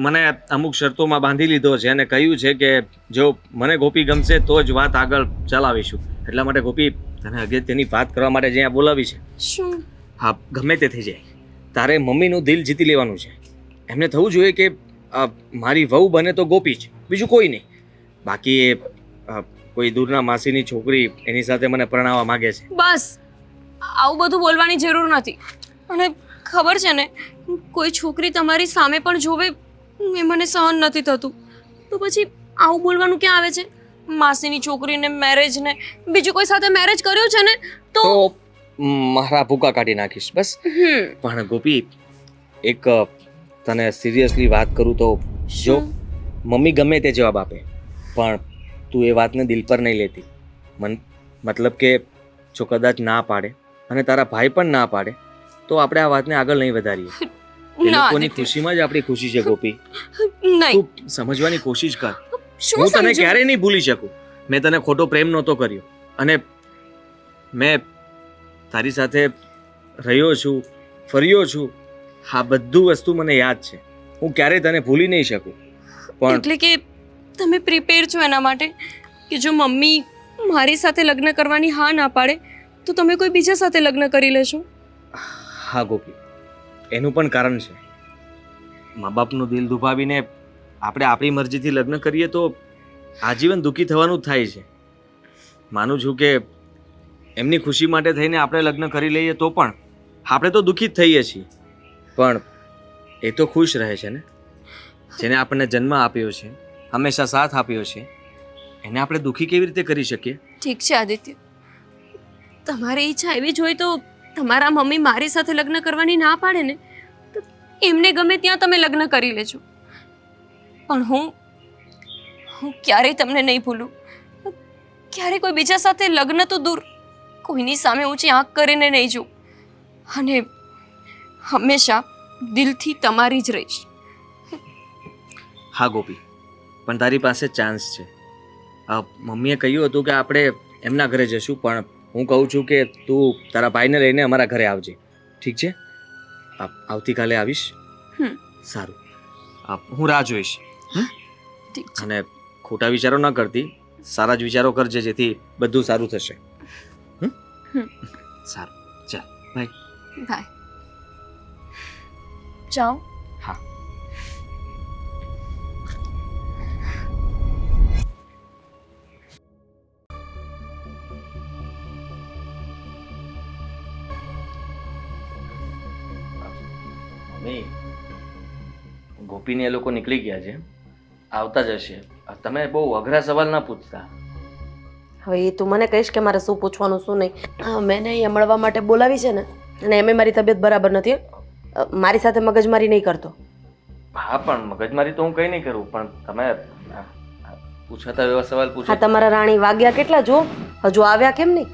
મને અમુક શરતોમાં બાંધી લીધો છે અને કહ્યું છે કે જો મને ગોપી ગમશે તો જ વાત આગળ ચલાવીશું. એટલા માટે ગોપી, તને અગત્યની વાત કરવા માટે જ્યાં બોલાવી છે.
શું?
હા, ગમે તે થઈ જાય, તારે મમ્મીનું દિલ જીતી લેવાનું છે. એમને થવું જોઈએ કે મારી વહુ બને તો ગોપી જ, બીજું કોઈ નહીં. બાકી એ કોઈ દૂરના માસીની છોકરી એની સાથે મને પરણાવવા માંગે છે.
બસ આવું બધું બોલવાની જરૂર નથી. અને ખબર છે ને, કોઈ છોકરી તમારી સામે પણ જોવે એ મને સહન નથી થતું. તો પછી આવું બોલવાનું ક્યાં આવે છે? માસીની છોકરીને મેરેજ ને બીજું કોઈ સાથે મેરેજ કર્યું છે ને તો
તો મારા ભૂકા કાઢી નાખીશ બસ. પણ ગોપી, એક તને સિરિયસલી વાત કરું તો જો મમ્મી ગમે તે જવાબ આપે પણ તું એ વાતને દિલ પર નહીં લેતી. મતલબ કે જો કદાચ ના પાડે અને તારા ભાઈ પણ ના પાડે તો આપણે આ વાતને આગળ નહીં વધારીએ. એ
ના
લોકોની
આદિત્ય,
ખુશીમાં જ આપણી ખુશી છે ગોપી.
નહીં.
તું સમજવાની કોશિશ કર.
શું
હું તને
સમજુ?
ક્યારેય નહીં ભૂલી શકું. મેં તને ખોટો પ્રેમ નહોતો કર્યો અને મેં તારી સાથે રહ્યો છું, ફર્યો છું. આ બધું વસ્તુ મને યાદ છે. હું ક્યારેય તને ભૂલી નહીં શકું. પણ
એટલે કે તમે પ્રિપેર છો એના માટે કે જો મમ્મી મારી સાથે લગ્ન કરવાની હા ના પાડે તો તમે કોઈ બીજા સાથે લગ્ન કરી લેશો?
હા ગોપી, એનું પણ કારણ છે. મા બાપનું દિલ દુભાવીને આપણે આપણી મરજીથી લગ્ન કરીએ તો આજીવન દુઃખી થવાનું જ થાય છે. માનું છું કે એમની ખુશી માટે થઈને આપણે લગ્ન કરી લઈએ તો પણ આપણે તો દુઃખી જ થઈએ છીએ. પણ એ તો ખુશ રહે છે ને. જેને આપણને જન્મ આપ્યો છે, હંમેશા સાથ આપ્યો છે, એને આપણે દુઃખી કેવી રીતે કરી શકીએ?
ઠીક છે આદિત્ય, તમારી ઈચ્છા એવી જ હોય તો તમારા મમ્મી મારી સાથે લગ્ન કરવાની ના પાડે ને તો એમને ગમે ત્યાં તમે લગ્ન કરી લેજો. પણ હું ક્યારેય તમને નહીં ભૂલું. ક્યારેય કોઈ બીજા સાથે લગ્ન તો દૂર, કોઈની સામે ઊંચી આંખ કરીને નહીં જોઉં. અને હંમેશા દિલથી તમારી જ રહીશ.
હા ગોપી, પણ તારી પાસે ચાન્સ છે. મમ્મીએ કહ્યું હતું કે આપણે એમના ઘરે જશું, પણ હું કહું છું કે તું તારા ભાઈને લઈને અમારા ઘરે આવજે. ઠીક છે? આવતીકાલે આવીશ? સારું, હું રાહ જોઈશ.
ઠીક છે.
અને ખોટા વિચારો ન કરતી, સારા જ વિચારો કરજે જેથી બધું સારું થશે. સારું, ચાલ બાય.
બાય. જાઓ.
હા. મમ્મી, ગોપીને એ લોકો નીકળી ગયા છે, આવતા જ હશે. તમે બહુ અઘરા સવાલ ના પૂછતા.
હવે એ તું મને કહીશ કે મારે શું પૂછવાનું શું નહીં. મેં અહીંયા મળવા માટે બોલાવી છે ને, અને એમે મારી તબિયત બરાબર નથી. મારી સાથે મગજમારી નહીં કરતો.
હા, પણ મગજમારી તો હું કઈ નહીં કરું, પણ તમે પૂછાતા એવા સવાલ
હા,
પૂછો.
તમારા રાણી વાગ્યા કેટલા જો હજુ આવ્યા કેમ નહીં?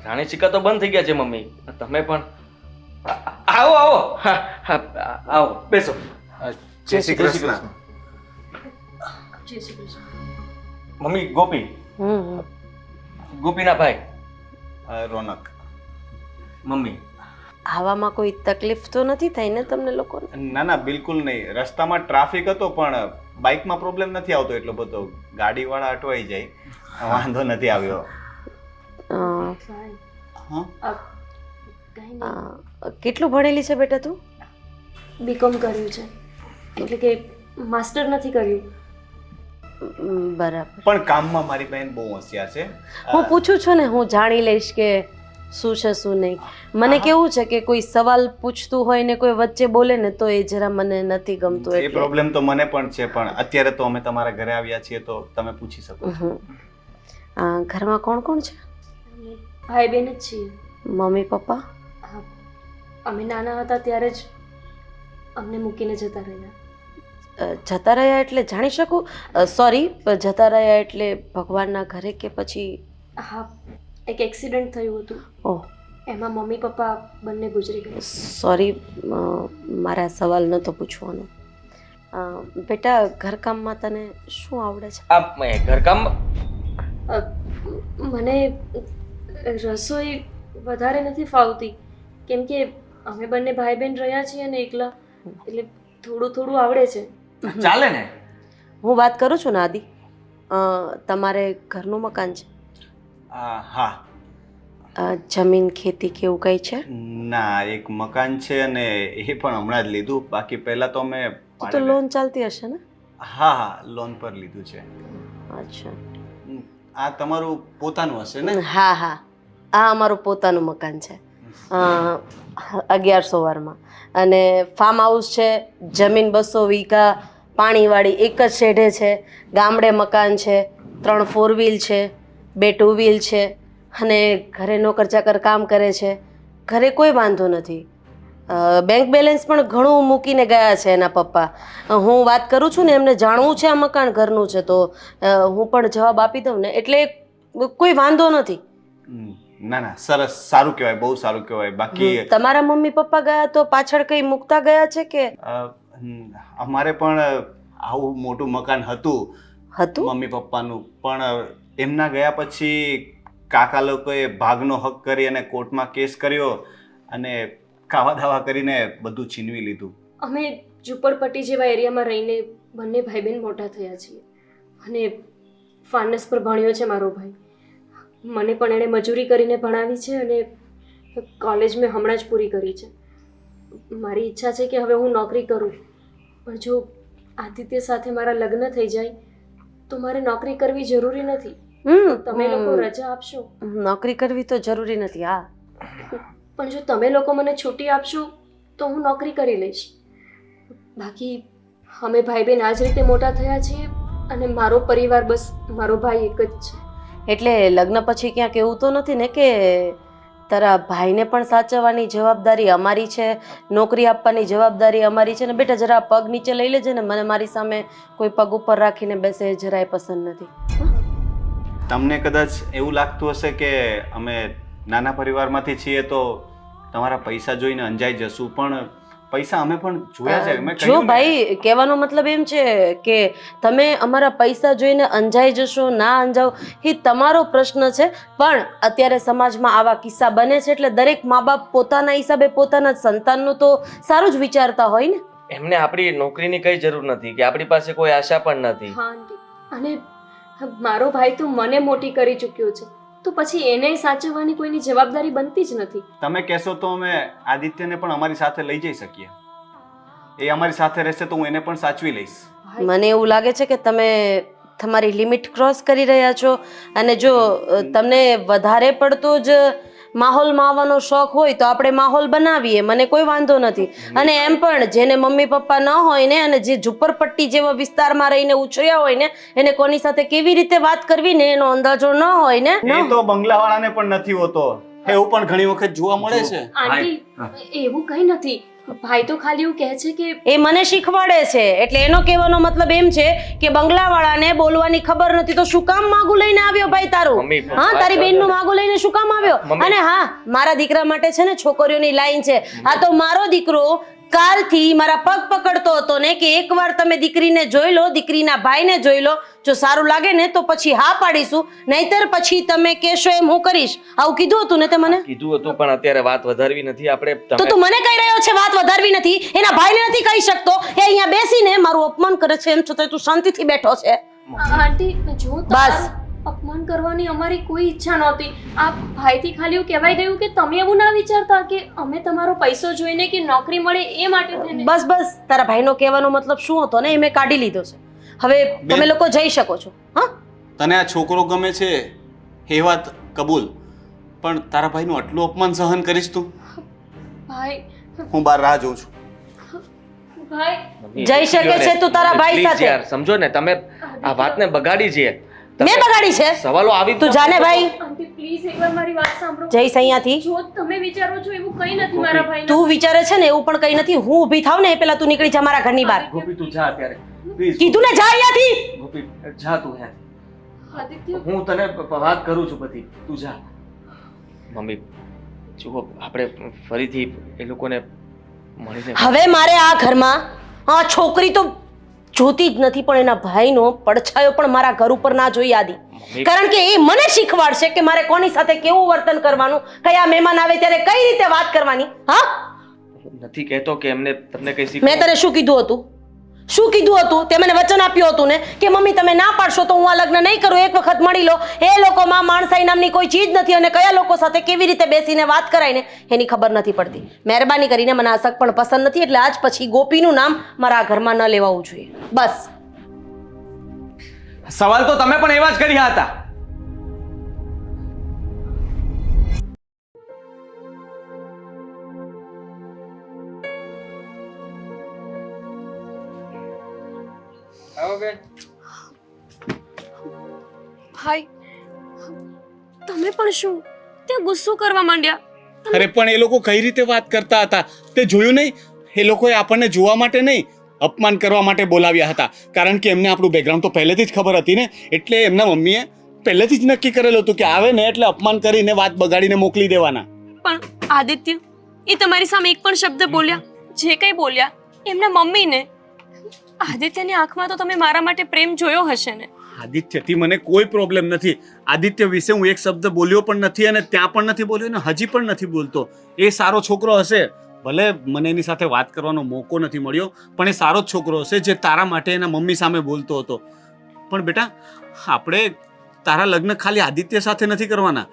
રાણી સિક્કા તો બંધ થઈ ગયા છે મમ્મી. તમે પણ આવો આવો. હા, હા, આવો બેસો.
જય શ્રી કૃષ્ણ.
જય શ્રી કૃષ્ણ.
મમ્મી ગોપી,
હમ
ગોપીના ભાઈ.
રોનક.
મમ્મી
આવામાં કોઈ તકલીફ તો નથી થઈ ને તમને લોકોને?
ના ના, બિલકુલ નહીં. રસ્તામાં ટ્રાફિક હતો પણ બાઇકમાં પ્રોબ્લેમ નથી આવતો એટલો બધો. ગાડીવાળા અટવાઈ જાય, વાંધો નથી આવ્યો. હા,
કેટલું ભણેલી છે બેટા તું?
બીકોમ કર્યું છે, એટલે કે માસ્ટર નથી કર્યું.
બરાબર.
પણ કામમાં મારી બહેન બહુ હોશિયાર છે.
હું પૂછું છું ને, હું જાણી લઈશ કે શું છે શું નહીં. મને કેવું છે કે કોઈ સવાલ પૂછતું હોય ને કોઈ વચ્ચે બોલે ને તો એ જરા મને નથી ગમતું.
એ પ્રોબ્લેમ તો મને પણ છે, પણ અત્યારે તો અમે તમારા ઘરે આવ્યા છીએ તો તમે પૂછી શકો છો.
ઘરમાં કોણ કોણ છે?
ભાઈ બહેન જ છીએ.
Mummy papa?
અમે નાના હતા ત્યારે જ અમને મૂકીને જતા રહ્યા.
જતા રહ્યા એટલે જાણી શકું? સોરી, જતા રહ્યા એટલે ભગવાનના ઘરે કે પછી?
હા, એક એક્સિડન્ટ થયું હતું.
ઓહ,
એમાં મમ્મી પપ્પા બંને ગુજરી ગયા.
સોરી, મારા સવાલ નહોતો પૂછવાનો. બેટા, ઘરકામમાં તને શું આવડે છે?
આ ઘરકામ
મને રસોઈ વધારે નથી ફાવતી, કેમ કે અમે બંને ભાઈ બહેન રહ્યા છીએ ને એકલા, એટલે થોડું થોડું આવડે છે.
ચાલે ને.
હું વાત કરું છું ને આદિ, તમારે ઘરનું મકાન છે?
હા.
જમીન ખેતી કેવું કઈ છે?
ના, એક મકાન છે અને એ પણ હમણાં જ લીધું. બાકી પહેલા તો અમે
તો લોન ચાલતી હશે ને?
હા, લોન પર લીધું છે.
અચ્છા.
આ તમારું પોતાનું હશે ને?
હા હા, આ અમારું પોતાનું મકાન છે. 1100 વારમાં, અને ફાર્મ હાઉસ છે. જમીન 200 વીઘા, પાણીવાળી એક જ શેઢે છે. ગામડે મકાન છે. 3 4 વ્હીલ છે, 2 2 વ્હીલ છે અને ઘરે નોકર ચાકર કામ કરે છે. ઘરે કોઈ વાંધો નથી. બેંક બેલેન્સ પણ ઘણું મૂકીને ગયા છે એના પપ્પા. હું વાત કરું છું ને, એમને જાણવું છે આ મકાન ઘરનું છે, તો હું પણ જવાબ આપી દઉં ને, એટલે કોઈ વાંધો નથી.
ના ના, સરસ, સારું કહેવાય, બહુ સારું કહેવાય. બાકી
તમારા મમ્મી પપ્પા ગયા તો પાછળ કઈ મૂકતા ગયા છે કે
અમારે પણ આવું મોટું મકાન હતું
હતું?
મમ્મી પપ્પાનું, પણ એમના ગયા પછી કાકા લોકોએ ભાગનો હક કરી અને કોર્ટમાં કેસ કર્યો અને કાવા દાવા કરીને બધું છીનવી લીધું.
અમે ઝૂંપડપટ્ટી જેવા એરિયામાં રહીને બંને ભાઈ બહેન મોટા થયા છીએ અને ફાનસ પર ભણ્યો છે મારો ભાઈ. મને પણ એણે મજૂરી કરીને ભણાવી છે અને કોલેજ મેં હમણાં જ પૂરી કરી છે. મારી ઈચ્છા છે કે હવે હું નોકરી કરું, પણ જો આદિત્ય સાથે મારા લગ્ન થઈ જાય તો મારે નોકરી કરવી જરૂરી નથી. તમે લોકો રજા આપશો?
નોકરી કરવી તો જરૂરી નથી. હા,
પણ જો તમે લોકો મને છૂટી આપશો તો હું નોકરી કરી લઈશ. બાકી અમે ભાઈ બહેન આ જ રીતે મોટા થયા છીએ અને મારો પરિવાર બસ મારો ભાઈ એક જ છે.
એટલે લગ્ન પછી ક્યાંક એવું તો નથી ને કે તારા ભાઈને પણ સાચવવાની જવાબદારી અમારી છે, નોકરી આપવાની જવાબદારી અમારી છે? ને બેટા જરા પગ નીચે લઈ લેજે ને, મને મારી સામે કોઈ પગ ઉપર રાખીને બેસે એ જરાય પસંદ નથી.
તમને કદાચ એવું લાગતું હશે કે અમે નાના પરિવારમાંથી છીએ તો તમારા પૈસા જોઈને અંજાઈ જશું, પણ પૈસા અમે પણ જોયા છે. મેં
જો
કહ્યું ને.
ભાઈ, કહેવાનો મતલબ એમ છે કે તમે અમારા પૈસા જોઈને અંજાઈ જશો ના અંજાવ એ તમારો પ્રશ્ન છે, પણ અત્યારે સમાજમાં આવા કિસ્સા બને છે એટલે દરેક મા બાપ પોતાના હિસાબે પોતાના સંતાનનું તો સારું જ વિચારતા હોય ને.
એમને આપણી નોકરીની કઈ જરૂર નથી કે આપણી પાસે કોઈ આશા પણ નથી.
હા આંટી, અને મારો ભાઈ તો મને મોટી કરી ચૂક્યો છે, તો પછી એને સાચવવાની કોઈની જવાબદારી બનતી જ નથી.
તમે કહેશો તો અમે આદિત્યને પણ અમારી સાથે લઈ જઈ શકીએ. એ અમારી સાથે રહેશે તો હું એને પણ સાચવી લઈશ.
મને એવું લાગે છે કે તમે તમારી લિમિટ ક્રોસ કરી રહ્યા છો, અને જો તમને વધારે પડતો જ માહોલમાં આવવાનો શોખ હોય તો આપણે માહોલ બનાવીએ, મને કોઈ વાંધો નથી. અને એમ પણ જેને મમ્મી પપ્પા ન હોય ને અને જે ઝુંપડપટ્ટી જેવા વિસ્તારમાં રહીને ઉછર્યા હોય ને, એને કોની સાથે કેવી રીતે વાત કરવી ને એનો અંદાજો ન હોય ને.
એ તો બંગલાવાળાને પણ નથી હોતો, એવું પણ ઘણી વખત જોવા મળે છે.
આંટી એવું કંઈ નથી, ભાઈ તો ખાલી એવું કહે છે કે
એ મને શીખવાડે છે, એટલે એનો કહેવાનો મતલબ એમ છે કે બંગલાવાળાને બોલવાની ખબર નથી તો શું કામ માગું લઈને આવ્યો ભાઈ તારું?
મમ્મી,
હા, તારી બેનનું માગું લઈને શું કામ આવ્યો?
મમ્મી.
અને હા, મારા દીકરા માટે છે ને છોકરીઓની લાઈન છે. આ તો મારો દીકરો કાલથી મારા પગ પકડતો હતો ને કે એકવાર તમે દીકરીને જોઈ લો, દીકરીના ભાઈને જોઈ લો, જો સારું લાગે ને તો પછી હા પાડીશું, નહીતર પછી તમે કહેશો એમ હું કરીશ. આવું કીધું હતું ને તે મને?
કીધું હતું, પણ અત્યારે વાત વધારવી નથી આપણે.
તો તું મને કહી રહ્યો છે વાત વધારવી નથી? એના ભાઈને નથી કહી શકતો? એ અહીંયા બેસીને મારું અપમાન કરે છે, એમ છતાં તું શાંતિથી બેઠો છે.
આંટી જો
બસ.
તમારું અપમાન કરવાની અમારી કોઈ ઈચ્છા નહોતી. આ ભાઈથી ખાલી એવું કહેવાય ગયું કે તમે એવું ના વિચારતા કે અમે તમારો પૈસો જોઈને કે નોકરી મળે એ માટે થઈને.
બસ બસ, તારા ભાઈનો કહેવાનો મતલબ શું હતો ને એ મેં કાઢી લીધો છે. હવે તમે લોકો જઈ શકો છો. હા,
તને આ છોકરો ગમે છે એ વાત કબૂલ, પણ તારા ભાઈનું આટલું અપમાન સહન કરીશ તું?
ભાઈ
હું બહાર રાહ જોઉં છું.
ભાઈ
જઈ શકે છે તું તારા ભાઈ
Please
સાથે.
યાર, સમજો ને, તમે આ વાતને બગાડી છે.
મેં બગાડી છે?
સવાલો આવી
તું જાને ભાઈ,
આંટી પ્લીઝ એકવાર મારી વાત સાંભળો.
જઈશ અહીંયાથી.
જો તમે વિચારો છો એવું કંઈ નથી મારા ભાઈ.
તું વિચારે છે ને એવું પણ કઈ નથી. હું ઊભી થાવ ને એ પેલા તું નીકળી જા મારા ઘરની બહાર.
ગોપી, તું જા અત્યારે. Please.
કીધું ને જા અહીંયાથી.
ગોપી, જા તું યાર.
આદિત્ય
હું તને વાત કરું છું બધી, તું જા. મમ્મી જુઓ, આપણે ફરીથી એ લોકોને મળીને
હવે મારે આ ઘરમાં આ છોકરી તો જોતી જ નથી, પણ એના ભાઈનો પડછાયો પણ મારા ઘર ઉપર ના જોઈ આદી.
મમ્મી.
કારણ કે એ મને શીખવાડશે કે મારે કોની સાથે કેવું વર્તન કરવાનું, કયા મહેમાન આવે ત્યારે કઈ રીતે વાત કરવાની. હા,
નથી કહેતો કે એમને તમને કઈ
મેં
શીખવું.
તને શું કીધું હતું? શું કીધું હતું? તે મને વચન આપ્યું હતું ને કે મમ્મી તમે ના પાડશો તો હું આ લગ્ન નહીં કરું, એક વખત મળી લો. એ લોકોમાં માણસાઈ નામની કોઈ ચીજ નથી અને કયા લોકો સાથે કેવી રીતે બેસીને વાત કરાય ને એની ખબર નથી પડતી. મહેરબાની કરીને મને આ શક પણ પસંદ નથી, એટલે આજ પછી ગોપીનું નામ મારા ઘરમાં ન લેવાવું જોઈએ. બસ.
સવાલ તો તમે પણ એવા જ કર્યા હતા.
ભાઈ, તમે પણ શું ત્યાં ગુસ્સો કરવા માંડ્યા?
અરે પણ એ લોકો કઈ રીતે વાત કરતા હતા તે જોયું નહીં? એ લોકોએ આપણને જોવા માટે નહીં, અપમાન કરવા માટે બોલાવ્યા હતા. કારણ કે એમને આપણું બેકગ્રાઉન્ડ તો પહેલેથી જ ખબર હતી ને, એટલે એમના મમ્મીએ પહેલેથી જ નક્કી કરેલું હતું કે આવે ને એટલે અપમાન કરીને વાત બગાડીને મોકલી દેવાના.
પણ આદિત્ય, એ તમારી સામે એક પણ શબ્દ બોલ્યા? જે કંઈ બોલ્યા એમના મમ્મીને. આદિત્યની આંખમાં તો તમે મારા માટે પ્રેમ જોયો હશે ને?
આદિત્યથી મને કોઈ પ્રોબ્લેમ નથી. આદિત્ય વિશે હું એક શબ્દ બોલ્યો પણ નથી અને ત્યાં પણ નથી બોલ્યો ને હજી પણ નથી બોલતો. એ સારો છોકરો હશે, ભલે મને એની સાથે વાત કરવાનો મોકો નથી મળ્યો, પણ એ સારો જ છોકરો હશે જે તારા માટે એના મમ્મી સામે બોલતો હતો. પણ બેટા, આપણે તારા લગ્ન ખાલી આદિત્ય સાથે નથી કરવાના.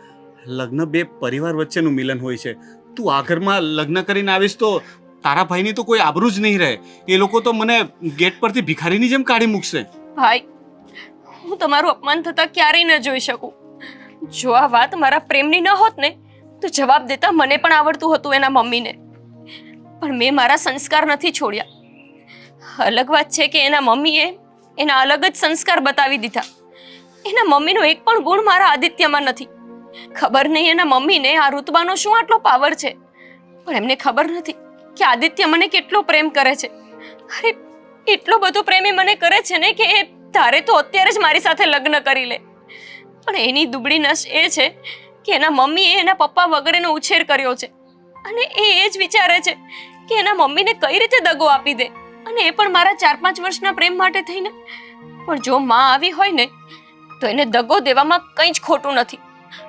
લગ્ન બે પરિવાર વચ્ચેનું મિલન હોય છે. તું આ ઘરમાં લગ્ન કરીને આવીશ તો તારા ભાઈની તો કોઈ આબરૂ જ નહીં રહે. એ લોકો તો મને ગેટ પરથી ભિખારીની જેમ કાઢી મૂકશે.
ભાઈ, હું તમારું અપમાન થતા ક્યારેય ન જોઈ શકું. જો આ વાત મારા પ્રેમની ન હોત ને તો જવાબ દેતા મને પણ આવડતું હતું એના મમ્મીને. પણ મેં મારા સંસ્કાર નથી છોડ્યા. અલગ વાત છે કે એના મમ્મીએ એના અલગ જ સંસ્કાર બતાવી દીધા. એના મમ્મીનો એક પણ ગુણ મારા આદિત્યમાં નથી. ખબર નહીં એના મમ્મીને આ ઋતુબાનો શું આટલો પાવર છે, પણ એમને ખબર નથી કે આદિત્ય મને કેટલો પ્રેમ કરે છે. અરે એટલો બધો પ્રેમ એ મને કરે છે ને કે એ તારે તો અત્યારે જ મારી સાથે લગ્ન કરી લે. પણ એની દુબળી નસ એ છે કે એના મમ્મીએ એના પપ્પા વગેરેનો ઉછેર કર્યો છે અને એ જ વિચારે છે કે એના મમ્મીને કઈ રીતે દગો આપી દે, અને એ પણ મારા 4-5 વર્ષના પ્રેમ માટે થઈને. પણ જો માં આવી હોય ને તો એને દગો દેવામાં કંઈ જ ખોટું નથી.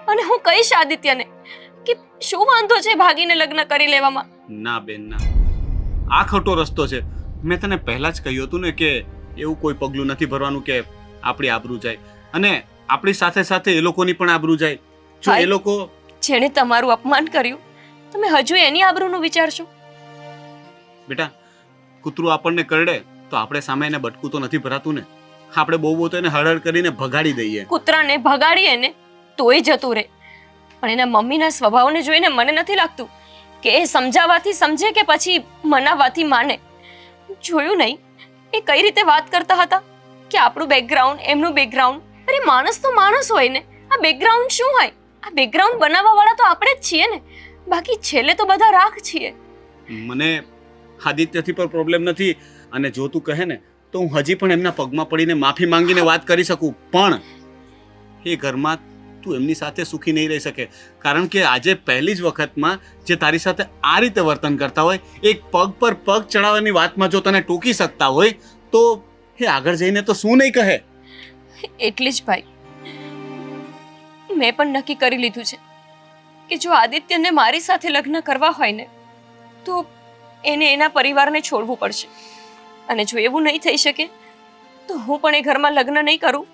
અને હું કહીશ આદિત્યને કે શું વાંધો છે ભાગીને લગ્ન કરી લેવામાં.
ના બેન ના, આ ખોટો રસ્તો છે. મેં તને પહેલા જ કહ્યું હતું ને કે એવું કોઈ પગલું નથી ભરવાનું કે આપણી આબરૂ જાય અને આપણી સાથે સાથે એ લોકોની પણ આબરૂ જાય. જો એ લોકો
જેણે તમારું અપમાન કર્યું તમે હજુ એની આબરૂનું વિચારશો?
બેટા, કૂતરું આપણને કરડે તો આપણે સામે એને બટકું તો નથી ભરાતું ને. આપણે બહુ તો એને હળહળ કરીને ભગાડી દઈએ.
કૂતરાને ભગાડીએ ને તોય જતું રહે. પણ એના મમ્મીના સ્વભાવને જોઈને મને નથી લાગતું કે એ સમજાવવાથી સમજે કે પછી મનાવવાથી માને. જોયું નહીં એ કઈ રીતે વાત કરતા હતા કે આપણું બેકગ્રાઉન્ડ એમનું બેકગ્રાઉન્ડ. અરે માણસ તો માણસ હોય ને, આ બેકગ્રાઉન્ડ શું હોય? આ બેકગ્રાઉન્ડ બનાવવા વાળા તો આપણે જ છીએ ને, બાકી છેલ્લે તો બધા રાખ છીએ.
મને આદિત્યથી પણ પ્રોબ્લેમ નથી અને જો તું કહે ને તો હું હજી પણ એમના પગમાં પડીને માફી માંગીને વાત કરી શકું. પણ એ ઘરમાં તું એમની સાથે સુખી નહીં રહી શકે. કારણ કે આજે પહેલી જ વખતમાં જે તારી સાથે આ રીતે વર્તન કરતા હોય, એક પગ પર પગ ચડાવવાની વાતમાં જો તને ટોકી શકતા હોય તો એ આગળ જઈને તો શું નહીં કહે.
એટલી જ ભાઈ, મેં પણ નક્કી કરી લીધું છે કે જો આદિત્યને મારી સાથે લગ્ન કરવા હોય ને તો એને એના પરિવારને છોડવું પડશે. અને જો એવું નહીં થઈ શકે તો હું પણ એ ઘરમાં લગ્ન નહીં કરું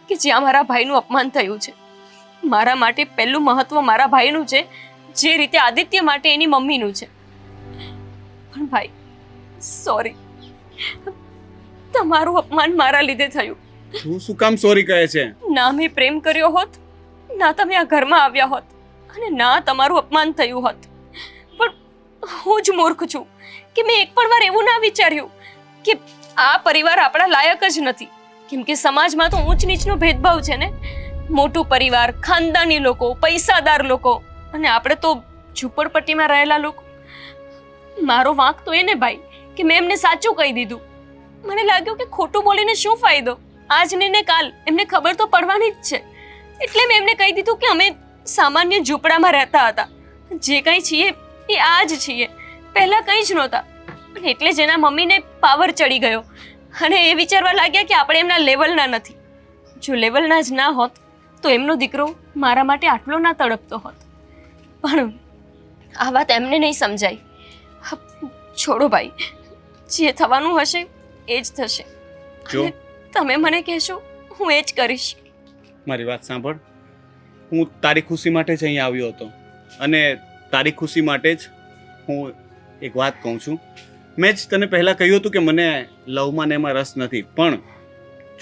કે જ્યાં મારા ભાઈનું અપમાન થયું છે. મારા માટે પહેલું મહત્વ મારા ભાઈનું છે, જે રીતે આદિત્ય માટે એની મમ્મીનું છે. પણ ભાઈ સોરી, તમારું અપમાન મારા લીધે થયું.
તું શું કામ સોરી કહે છે?
ના મેં પ્રેમ કર્યો હોત, ના તમે આ ઘરમાં આવ્યા હોત અને ના તમારું અપમાન થયું હોત. પણ હું જ મૂર્ખ છું કે મેં એક પણ વાર એવું ના વિચાર્યું કે આ પરિવાર આપણા લાયક જ નથી. કેમ કે સમાજમાં તો ઊંચ નીચનો ભેદભાવ છે ને. મોટું પરિવાર, ખાનદાની લોકો, પૈસાદાર લોકો અને આપણે તો ઝૂંપડપટ્ટીમાં રહેલા લોકો. મારો વાંક તો એને ભાઈ કે મેં એમને સાચું કહી દીધું. મને લાગ્યું કે ખોટું બોલીને શું ફાયદો, આજ ને કાલ એમને ખબર તો પડવાની જ છે. એટલે મેં એમને કહી દીધું કે અમે સામાન્ય ઝૂંપડામાં રહેતા હતા, જે કંઈ છીએ એ આ જ છીએ, પહેલાં કંઈ જ નહોતા. અને એટલે જ એના મમ્મીને પાવર ચડી ગયો અને એ વિચારવા લાગ્યા કે આપણે એમના લેવલના નથી. જો લેવલના જ ના હોત તો એમનો દીકરો મારા માટે આટલો ના તડપતો હોત. પણ આ વાત એમને નહીં સમજાય. છોડો ભાઈ, જે થવાનું હશે એ જ થશે.
જો
તમે મને કહેશો હું એ જ કરીશ.
મારી વાત સાંભળ, હું તારી ખુશી માટે જ અહીં આવ્યો હતો અને તારી ખુશી માટે જ હું એક વાત કહું છું. મેં જ તને પહેલાં કહ્યું હતું કે મને લવમાં ને એમાં રસ નથી. પણ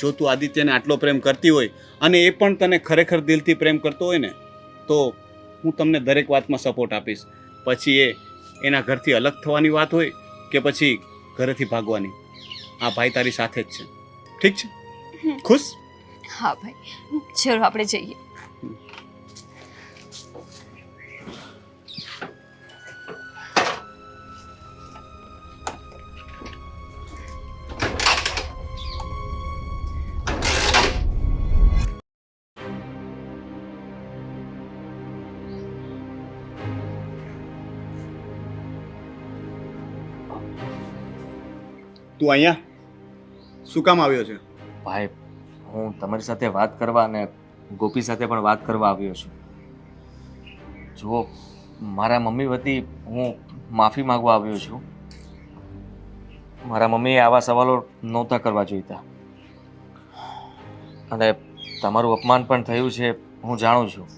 જો તું આદિત્યને આટલો પ્રેમ કરતી હોય અને એ પણ તને ખરેખર દિલથી પ્રેમ કરતો હોય ને તો હું તમને દરેક વાતમાં સપોર્ટ આપીશ. પછી એના ઘરથી અલગ થવાની વાત હોય કે પછી ઘરેથી ભાગવાની, આ ભાઈ તારી સાથે જ છે. ઠીક છે? ખુશ?
હા ભાઈ, ચલો આપણે જઈએ.
તું અહીંયા શું કામ આવ્યો છે?
ભાઈ, હું તમારી સાથે વાત કરવા અને ગોપી સાથે પણ વાત કરવા આવ્યો છું. જુઓ, મારા મમ્મી વતી હું માફી માંગવા આવ્યો છું. મારા મમ્મીએ આવા સવાલો નહોતા કરવા જોઈતા અને તમારું અપમાન પણ થયું છે, હું જાણું છું.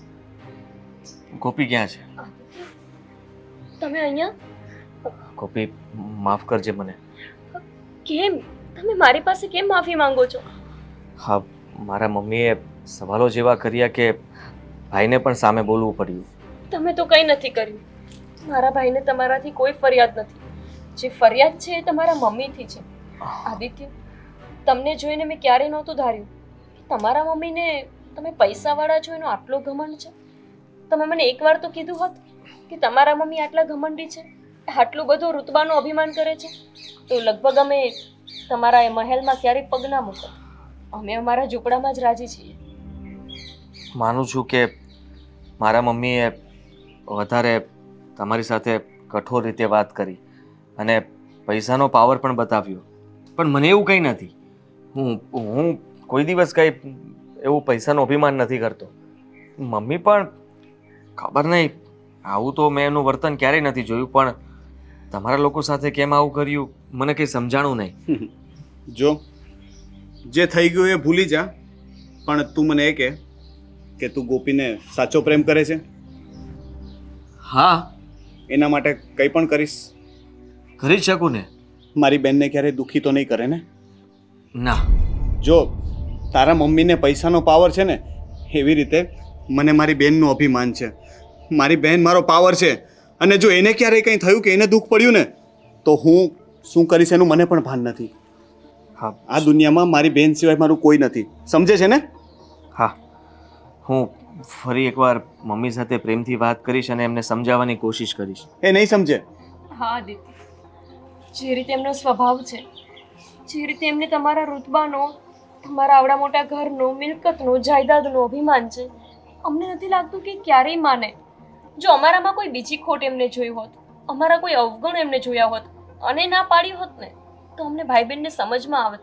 ગોપી ક્યાં છે?
તમે અહીંયા
ગોપી, માફ કરજે મને.
કેમ? તમે મારી પાસે કેમ માફી માંગો છો?
હા, મારા મમ્મીએ સવાલો જેવા કર્યા કે ભાઈને પણ સામે બોલવું પડ્યું.
તમે તો કંઈ નથી કર્યું. મારા ભાઈને તમારાથી કોઈ ફરિયાદ નથી. જે ફરિયાદ છે એ તમારા મમ્મીથી છે. આદિત્ય, તમને જોઈને મેં ક્યારે નહોતું ધાર્યું કે તમારા મમ્મીને તમે પૈસાવાળા છો એનો આટલો ઘમંડ છે. તમે મને એકવાર તો કીધું હોત કે તમારા મમ્મી આટલા ઘમંડી છે, આટલું બધું રુતબાનું અભિમાન કરે છે, તો લગભગ અમે તમારા એ મહેલમાં ક્યારેય પગ ના મૂકો. અમે અમારા ઝૂંપડામાં જ રાજી છીએ.
માનું છું કે મારા મમ્મીએ વધારે તમારી સાથે કઠોર રીતે વાત કરી અને પૈસાનો પાવર પણ બતાવ્યો, પણ મને એવું કંઈ નથી. હું કોઈ દિવસ કંઈ એવું પૈસાનું અભિમાન નથી કરતો. મમ્મી પણ ખબર નહીં, આવું તો મેં એનું વર્તન ક્યારેય નથી જોયું, પણ તમારા લોકો સાથે કેમ આવું કર્યું મને કંઈ સમજાણું નહીં.
જો જે થઈ ગયું એ ભૂલી જા, પણ તું મને એ કહે કે તું ગોપીને સાચો પ્રેમ કરે છે?
હા,
એના માટે કંઈ પણ કરીશ?
કરી જ શકું ને.
મારી બેનને ક્યારેય દુઃખી તો નહીં કરે ને?
ના.
જો તારા મમ્મીને પૈસાનો પાવર છે ને, એવી રીતે મને મારી બહેનનું અભિમાન છે. મારી બહેન મારો પાવર છે, અને જો એને ક્યારેય કંઈ થયું કે એને દુઃખ પડ્યું ને, તો હું શું કરીશ એનું મને પણ ભાન નથી.
હા,
આ દુનિયામાં મારી બહેન સિવાય મારું કોઈ નથી, સમજે છે ને?
હા, હું ફરી એકવાર મમ્મી સાથે પ્રેમથી વાત કરીશ અને એમને સમજાવવાની કોશિશ કરીશ.
એ નહીં સમજે.
હા આદિત્ય, જે રીતે એમનો સ્વભાવ છે, જે રીતે એમને તમારા રુતબાનો, તમારા આવડા મોટા ઘરનો, મિલકતનો, જાયદાદનો અભિમાન છે, અમને નથી લાગતું કે ક્યારેય માને. જો અમારામાં કોઈ બીજી ખોટ એમને જોઈ હોત, અમારા કોઈ અવગુણ એમને જોયા હોત અને ના પાડી હોત ને, તો અમને ભાઈ બહેનને સમજમાં આવત.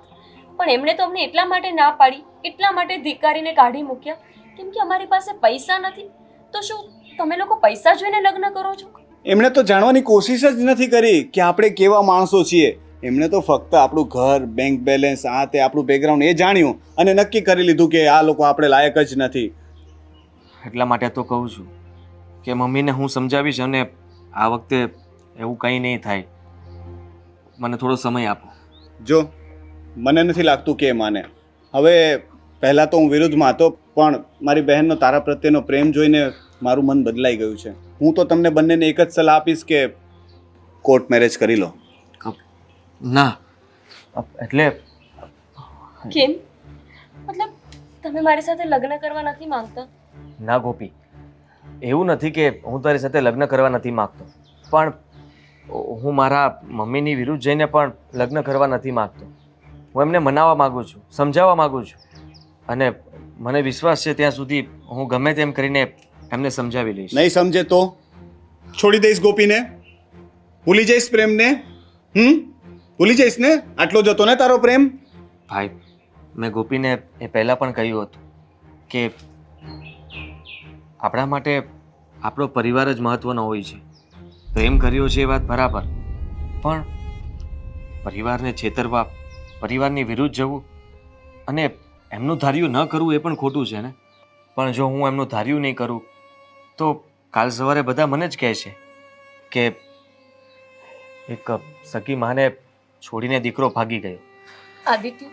પણ એમણે તો અમને એટલા માટે ના પાડી, એટલા માટે ધિક્કારીને કાઢી મૂક્યા કેમ કે અમારી પાસે પૈસા નથી. તો શું તમે લોકો પૈસા જોઈને લગ્ન કરો છો?
એમણે તો જાણવાની કોશિશ જ નથી કરી કે આપણે કેવા માણસો છીએ. એમણે તો ફક્ત આપણું ઘર, બેંક બેલેન્સ, આ તે આપણું બેકગ્રાઉન્ડ એ જાણ્યું અને નક્કી કરી લીધું કે આ લોકો આપણે લાયક જ નથી.
એટલા માટે તો કહું છું કે મમ્મીને હું સમજાવીશ અને આ વખતે એવું કંઈ નહીં થાય. મને થોડો સમય આપો.
જો મને નથી લાગતું કે એ માને. હવે પહેલાં તો હું વિરુદ્ધમાં હતો, પણ મારી બહેનનો તારા પ્રત્યેનો પ્રેમ જોઈને મારું મન બદલાઈ ગયું છે. હું તો તમને બંનેને એક જ સલાહ આપીશ કે કોર્ટ મેરેજ કરી લો.
ના, એટલે
કેમ? મતલબ તમે મારી સાથે લગ્ન કરવા નથી માંગતા?
ના ગોપી, એવું નથી કે હું તારી સાથે લગ્ન કરવા નથી માગતો, પણ હું મારા મમ્મીની વિરુદ્ધ જઈને પણ લગ્ન કરવા નથી માગતો. હું એમને મનાવવા માગું છું, સમજાવવા માગું છું, અને મને વિશ્વાસ છે ત્યાં સુધી હું ગમે તેમ કરીને એમને સમજાવી લઈશ.
નહીં સમજે તો છોડી દઈશ ગોપીને? ભૂલી જઈશ પ્રેમને? ભૂલી જઈશ ને? આટલો જ હતો ને તારો પ્રેમ?
ભાઈ, મેં ગોપીને એ પહેલાં પણ કહ્યું હતું કે આપણા માટે આપણો પરિવાર જ મહત્ત્વનો હોય છે. પ્રેમ કર્યો છે એ વાત બરાબર, પણ પરિવારને છેતરવા, પરિવારની વિરુદ્ધ જવું અને એમનું ધાર્યું ન કરવું એ પણ ખોટું છે ને. પણ જો હું એમનું ધાર્યું નહીં કરું તો કાલ સવારે બધા મને જ કહે છે કે એક સગી માને છોડીને દીકરો ભાગી ગયો.
આદિત્ય,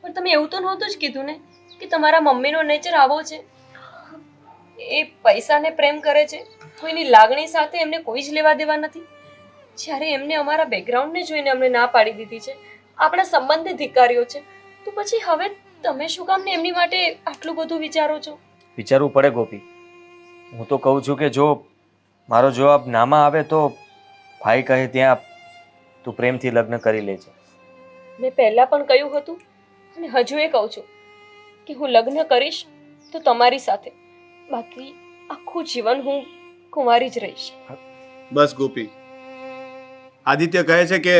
પણ તમે એવું તો નહોતું જ કીધું ને કે તમારા મમ્મીનો નેચર આવો છે, એ પૈસાને પ્રેમ કરે છે, કોઈની લાગણી સાથે એમને કોઈ જ લેવા દેવા નથી. જ્યારે એમને અમારા બેકગ્રાઉન્ડને જોઈને અમને ના પાડી દીધી છે, આપણા સંબંધને ધિક્કાર્યો છે, તો પછી હવે તમે શું કામ ને એમની માટે આટલું બધું વિચારો છો?
વિચારવું પડે ગોપી. હું તો કહું છું કે જો મારો જવાબ નામાં આવે તો ભાઈ કહે ત્યાં તું પ્રેમથી લગ્ન કરી લેજે.
મેં પહેલા પણ કહ્યું હતું અને હજુ એ કહું છું કે હું લગ્ન કરીશ તો તમારી સાથે, બાકી આખું જીવન હું કુંવારી જ રહીશ.
બસ ગોપી, આદિત્ય કહે છે કે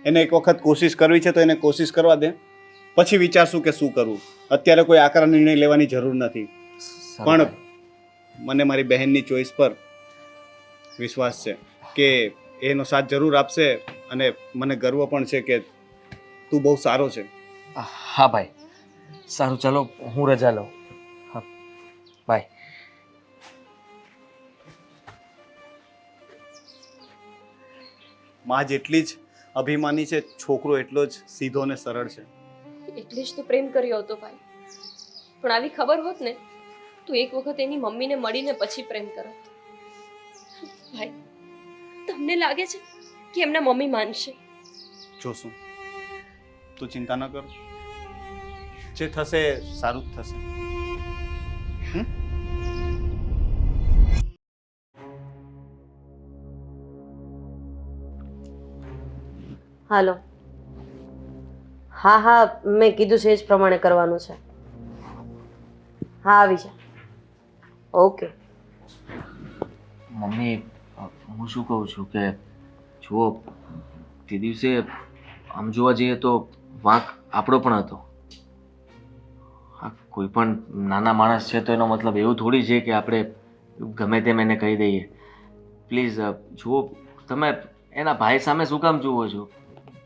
એને એક વખત કોશિશ કરવી છે તો એને કોશિશ કરવા દે, પછી વિચારશું કે શું કરવું. અત્યારે કોઈ આકરા નિર્ણય લેવાની જરૂર નથી. પણ મને મારી બહેનની ચોઈસ પર વિશ્વાસ છે કે એનો સાથ જરૂર આપશે અને મને ગર્વ પણ છે કે તું બહુ સારો છે.
હા ભાઈ, સારું, ચાલો હું રજા લઉં. હા બાય.
માં જેટલી જ અભિમાની છે, છોકરો એટલો જ સીધો અને સરળ છે.
એટલે જ તો પ્રેમ કર્યો હતો ભાઈ. પણ આવી ખબર હોત ને તો એક વખત એની મમ્મીને મળીને પછી પ્રેમ કરો. ભાઈ, તમને લાગે છે કે એમના મમ્મી માનશે?
જોશું, તું ચિંતા ન કર, જે થશે સારું જ થશે.
હાલો. હા હા, મેં કીધું છે એ જ પ્રમાણે કરવાનું છે. હા, આવી જા. ઓકે.
મમ્મી, હું શું કહું છું કે જુઓ, તે દિવસે આમ જોવા જઈએ તો વાંક આપણો પણ હતો. હા, કોઈ પણ નાના માણસ છે તો એનો મતલબ એવું થોડી છે કે આપણે ગમે તેમ એને કહી દઈએ. પ્લીઝ જુઓ, તમે એના ભાઈ સામે શું કામ જુઓ છો?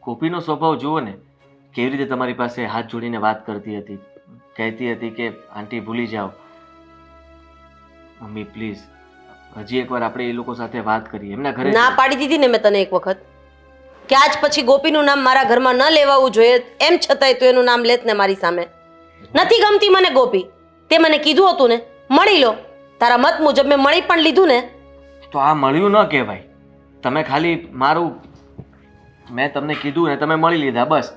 ગોપીનો સ્વભાવ જુઓ ને, કેવી રીતે તમારી પાસે હાથ જોડીને વાત કરતી હતી, કહેતી હતી કે આંટી ભૂલી જાઓ. મમ્મી પ્લીઝ, હજી એકવાર આપણે એ લોકો સાથે વાત કરીએ. એમના ઘરે
ના પાડી દીધી ને મેં તને એક વખત કે આજ પછી ગોપીનું નામ મારા ઘરમાં ન લેવાવું જોઈએ, એમ છતાંય તું એનું નામ લેત ને મારી સામે. નથી ગમતી મને ગોપી, તે મને કીધું હતું ને મળી લો. તારા મત મુજબ મેં મળી પણ લીધું ને.
તો આ મળ્યું ન કહેવાય. તમે ખાલી મારું, મેં તમને કીધું ને તમે મળી લીધા, બસ.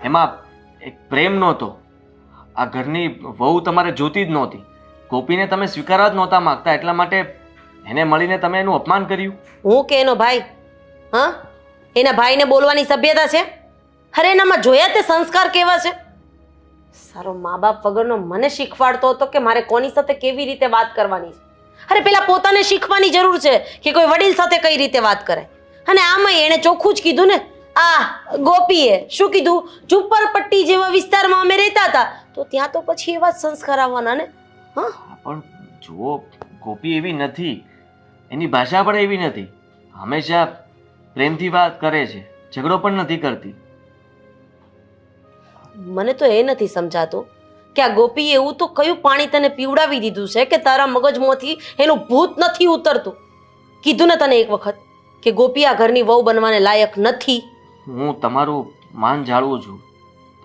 એમાં એક પ્રેમ નહોતો. આ ઘરની વહુ તમારે જોતી જ નહોતી. ગોપીને તમે સ્વીકારવા જ નહોતા માંગતા, એટલા માટે એને મળીને તમે એનું અપમાન કર્યું.
હું કે એનો ભાઈ? હા, એના ભાઈને બોલવાની સભ્યતા છે? અરે એનામાં જોયા તે સંસ્કાર કેવા છે? સારો મા બાપ વગરનો મને શીખવાડતો હતો કે મારે કોની સાથે કેવી રીતે વાત કરવાની છે. અરે પેલા પોતાને શીખવાની જરૂર છે કે કોઈ વડીલ સાથે કઈ રીતે વાત કરે. અને આમાંય એણે ચોખ્ખું જ કીધું ને, આ ગોપીએ શું કીધું, ઝુંપડપટ્ટી જેવા વિસ્તારમાં અમે રહેતા હતા તો ત્યાં તો પછી એવા જ સંસ્કાર આવવાના ને. હા,
પણ જુઓ, ગોપી એવી નથી, એની ભાષા પણ એવી નથી. હંમેશા પ્રેમથી વાત કરે છે, ઝઘડો પણ નથી કરતી.
મને તો એ નથી સમજાતું કે આ ગોપીએ એવું તો કયું પાણી તને પીવડાવી દીધું છે કે તારા મગજમાંથી એનું ભૂત નથી ઉતરતું. કીધું ને તને એક વખત કે ગોપી આ ઘરની વહુ બનવાને લાયક નથી.
હું તમારું માન જાળવું છું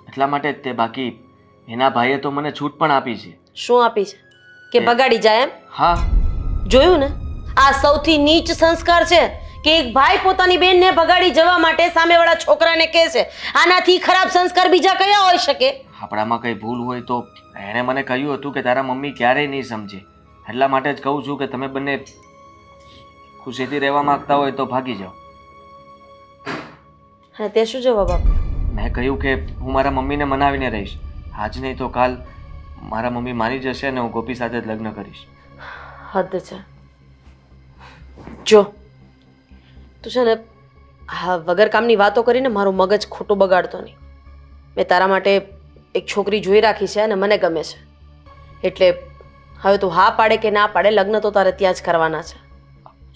એટલા માટે જ તે, બાકી એના ભાઈએ તો મને છૂટ પણ આપી છે.
શું આપી છે? કે બગાડી જાય એમ?
હા.
જોયું ને, આ સૌથી નીચ સંસ્કાર છે કે એક ભાઈ પોતાની બેનને ભગાડી જવા માટે સામેવાળા છોકરાને કહે છે. આનાથી ખરાબ સંસ્કાર બીજા કયા હોઈ શકે?
આપણામાં કઈ ભૂલ હોય તો એણે મને કહ્યું હતું કે તારા મમ્મી ક્યારેય નહીં સમજે, એટલા માટે જ કહું છું કે તમે બંને ખુશીથી રહેવા માંગતા હોય તો ભાગી જાઓ.
હા, તે શું જવાબ આપ્યો?
મેં કહ્યું કે હું મારા મમ્મીને મનાવીને રહીશ. આજ નહીં તો કાલ મારા મમ્મી માની જશે અને હું ગોપી સાથે જ લગ્ન કરીશ.
હદ છે. જો તું છે ને હા વગર કામની વાતો કરીને મારું મગજ ખોટું બગાડતો નહીં. મેં તારા માટે એક છોકરી જોઈ રાખી છે અને મને ગમે છે, એટલે હવે તું હા પાડે કે ના પાડે, લગ્ન તો તારે ત્યાં જ કરવાના છે.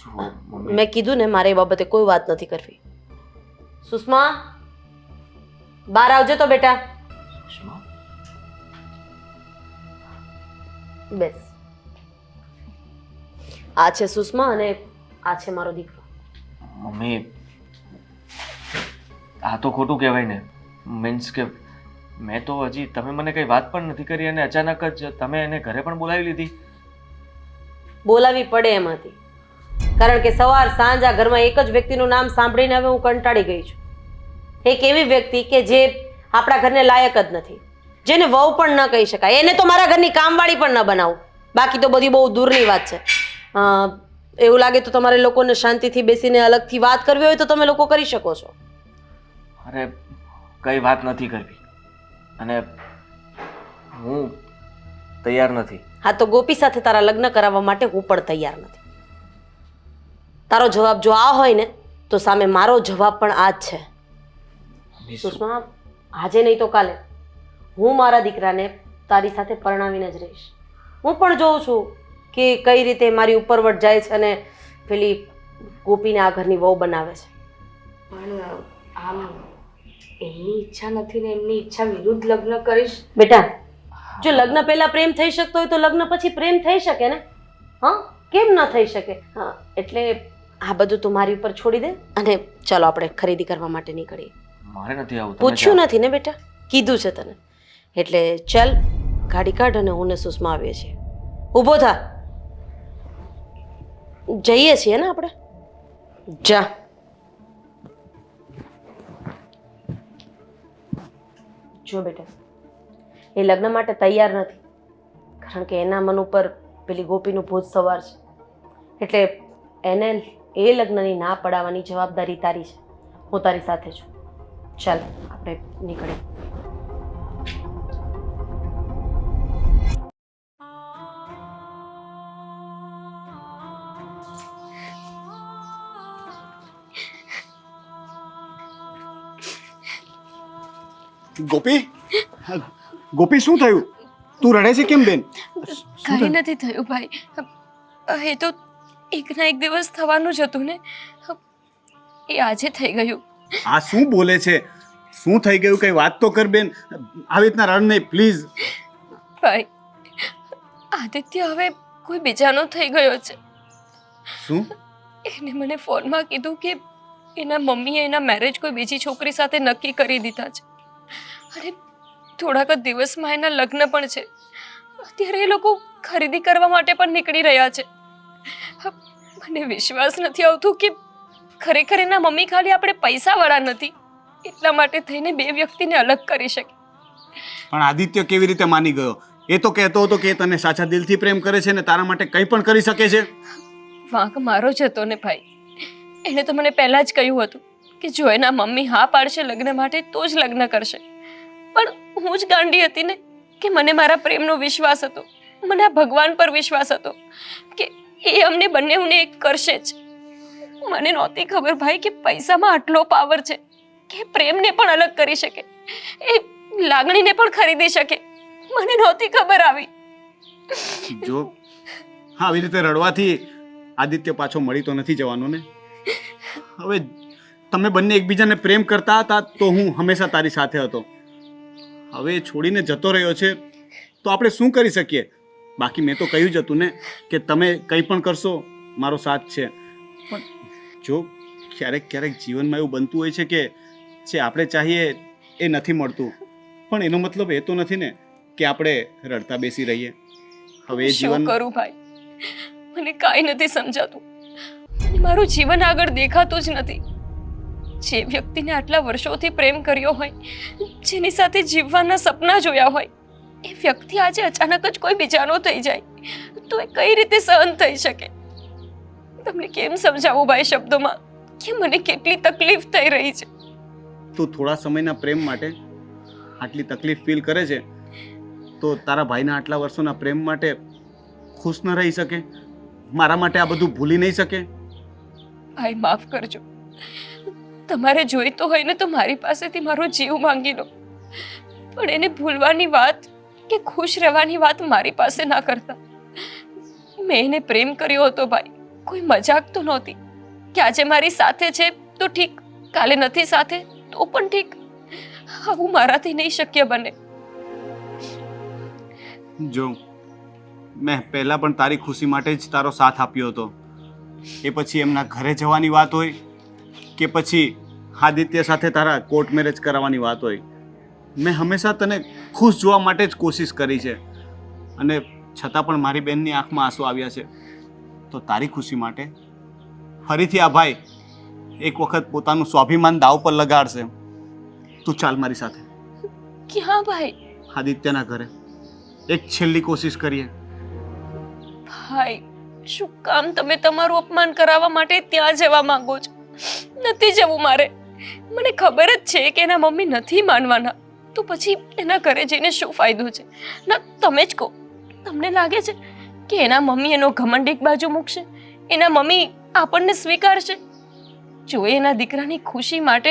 જુઓ મમ્મી,
મેં કીધું ને, મારે એ બાબતે કોઈ વાત નથી કરવી. સુષ્મા, બહાર આવજો તો બેટા.
સુષ્મા,
બેસ. આ છે સુષ્મા અને આ છે મારો દીકરો.
મમ્મી આ તો ખોટું કહેવાય ને. મીન્સ કે મેં તો હજી, તમે મને કઈ વાત પણ નથી કરી અને અચાનક જ તમે એને ઘરે પણ બોલાવી લીધી.
બોલાવી પડે એમ હતી, કારણ કે સવાર સાંજ આ ઘરમાં એક જ વ્યક્તિનું નામ સાંભળીને હવે હું કંટાળી ગઈ છું. એક એવી વ્યક્તિ કે જે આપણા ઘરને લાયક જ નથી. જેને વહુ પણ ન કહી શકાય. એને તો મારા ઘરની કામવાળી પણ ન બનાવું. બાકી તો બધી બહુ દૂરની વાત છે. એવું લાગે તો તમારે લોકોને શાંતિથી બેસીને અલગથી વાત કરવી હોય તો તમે લોકો કરી શકો છો.
અરે કઈ વાત નથી કરવી, અને હું તૈયાર નથી.
હા, તો ગોપી સાથે તારા લગ્ન કરાવવા માટે હું પણ તૈયાર નથી. તારો જવાબ જો આ હોય ને તો સામે મારો જવાબ પણ આ જ છે. સુષ્મા, આજે નહીં તો કાલે હું મારા દીકરાને તારી સાથે પરણાવીને જ રહીશ. હું પણ જોઉં છું કે કઈ રીતે મારી ઉપરવટ જાય છે અને પેલી ગોપીને આ ઘરની વહુ બનાવે છે.
પણ આમ એમની ઈચ્છા નથી ને એમની ઈચ્છા વિરુદ્ધ લગ્ન કરીશ.
બેટા, જો લગ્ન પહેલા પ્રેમ થઈ શકતો હોય તો લગ્ન પછી પ્રેમ થઈ શકે ને. હા, કેમ ન થઈ શકે? હા, એટલે આ બધું તું મારી ઉપર છોડી દે અને ચાલો આપણે ખરીદી કરવા માટે નીકળીએ.
મારે નથી આવું.
પૂછ્યું નથી ને બેટા, કીધું છે તને. એટલે ચાલ ગાડી કાઢ અને હું ને સુષ્મા આવીએ છીએ. ઊભો થા, જઈએ છીએ ને આપણે. જા. જો બેટા, એ લગ્ન માટે તૈયાર નથી, કારણ કે એના મન ઉપર પેલી ગોપીનું ભૂત સવાર છે. એટલે એને એ લગ્નની ના પડાવવાની જવાબદારી તારી છે. હું તારી સાથે છું. ચાલ આપણે નીકળીએ.
ગોપી, ગોપી શું થયું? તું રડે છે કેમ બેન?
કાંઈ નથી થયું ભાઈ. એ તો એક ના એક દિવસ થવાનું જ હતું ને, એ આજે થઈ ગયું.
આ શું બોલે છે? શું થઈ ગયું? કઈ વાત તો કર બેન. આવી રીતના રડ નહીં પ્લીઝ.
ભાઈ, આદિત્ય હવે કોઈ બીજાનો થઈ ગયો છે.
શું?
એને મને ફોનમાં કીધું કે એના મમ્મીએ એના મેરેજ કોઈ બીજી છોકરી સાથે નક્કી કરી દીધા છે અને થોડાક જ દિવસમાં એના લગ્ન પણ છે. અત્યારે એ લોકો ખરીદી કરવા માટે પણ નીકળી રહ્યા છે. મને વિશ્વાસ નથી આવતું કે ખરેખર એના મમ્મી ખાલી આપણે પૈસાવાળા નથી એટલા માટે થઈને બે વ્યક્તિને અલગ કરી શકે.
પણ આદિત્ય કેવી રીતે માની ગયો? એ તો કહેતો હતો કે તને સાચા દિલથી પ્રેમ કરે છે ને તારા માટે કંઈ પણ કરી શકે છે.
વાંક મારો જ હતો ને ભાઈ. એણે તો મને પહેલા જ કહ્યું હતું કે જો એના મમ્મી હા પાડશે લગ્ન માટે તો જ લગ્ન કરશે. પણ હું જ ગાંડી હતી ને કે મને મારા પ્રેમનો વિશ્વાસ હતો, મને આ ભગવાન પર વિશ્વાસ હતો કે એ અમને બંનેને એક કરશે જ. મને નહોતી ખબર ભાઈ કે પૈસામાં આટલો પાવર છે કે પ્રેમને પણ અલગ કરી શકે, એ લાગણીને પણ ખરીદી શકે. મને નહોતી ખબર આવી.
જો આવી રીતે રડવાથી આદિત્ય પાછો મળી તો નથી જવાનો ને. હવે તમે બંને એકબીજાને પ્રેમ કરતા હતા તો હું હંમેશા તારી સાથે હતો. હવે છોડીને જતો રહ્યો છે તો આપણે શું કરી શકીએ? બાકી મેં તો કહ્યું જ હતું ને કે તમે કંઈ પણ કરશો મારો સાથ છે. પણ જો ક્યારેક ક્યારેક જીવનમાં એવું બનતું હોય છે કે જે આપણે ચાહીએ એ નથી મળતું, પણ એનો મતલબ એ તો નથી ને કે આપણે રડતા બેસી રહીએ. હવે એ
શું
જીવન
કરું ભાઈ? મને કાંઈ નથી સમજાતું. મને મારું જીવન આગળ દેખાતું જ નથી. જે વ્યક્તિને આટલા વર્ષોથી પ્રેમ કર્યો હોય, જેની સાથે જીવવાના સપના જોયા હોય, એ વ્યક્તિ આજે અચાનક જ કોઈ બીજાનો થઈ જાય તો એ કઈ રીતે સહન થઈ શકે? તમને કેમ સમજાવું ભાઈ શબ્દોમાં કે મને કેટલી તકલીફ થઈ રહી છે?
તું થોડા સમયના પ્રેમ માટે આટલી તકલીફ ફીલ કરે છે તો તારા ભાઈના આટલા વર્ષોના પ્રેમ માટે ખુશ ન રહી શકે? મારા માટે આ બધું ભૂલી નહીં શકે?
ભાઈ માફ કરજો. તમારે જોઈતો હોય ને તો મારી પાસેથી મારો જીવ માંગી લો, પણ એને ભૂલવાની વાત કે ખુશ રહેવાની વાત મારી પાસે ના કરતા. મેં એને પ્રેમ કર્યો હતો ભાઈ, કોઈ મજાક તો નહોતી કે આજે મારી સાથે છે તો ઠીક, કાલે નથી સાથે તો પણ ઠીક. આવું મારાથી નહીં શક્ય બને.
જો મેં પહેલા પણ તારી ખુશી માટે જ તારો સાથ આપ્યો હતો. એ પછી એમના ઘરે જવાની વાત હોય કે પછી આદિત્ય સાથે તારા કોર્ટ મેરેજ કરાવવાની વાત હોય, મેં હંમેશા તને ખુશ જોવા માટે જ કોશિશ કરી છે. અને છતાં પણ મારી બહેનની આંખમાં આંસુ આવ્યા છે. તો તારી ખુશી માટે ફરીથી આ ભાઈ એક વખત પોતાનું સ્વાભિમાન દાવ પર લગાડશે. તું ચાલ મારી સાથે.
ક્યાં ભાઈ?
આદિત્યના ઘરે એક છેલ્લી કોશિશ કરીએ.
ભાઈ, શું કામ તમે તમારું અપમાન કરાવવા માટે ત્યાં જવા માંગો છો? નથી જવું મારે. મને ખબર જ છે કે એના મમ્મી નથી માનવાના, તો પછી એના ઘરે જઈને શું ફાયદો છે? ના, તમે જ કહો. તમને લાગે છે કે એના મમ્મી એનો ઘમંડ એક બાજુ મૂકશે? એના મમ્મી આપણને સ્વીકારશે? જો એના દીકરાની ખુશી માટે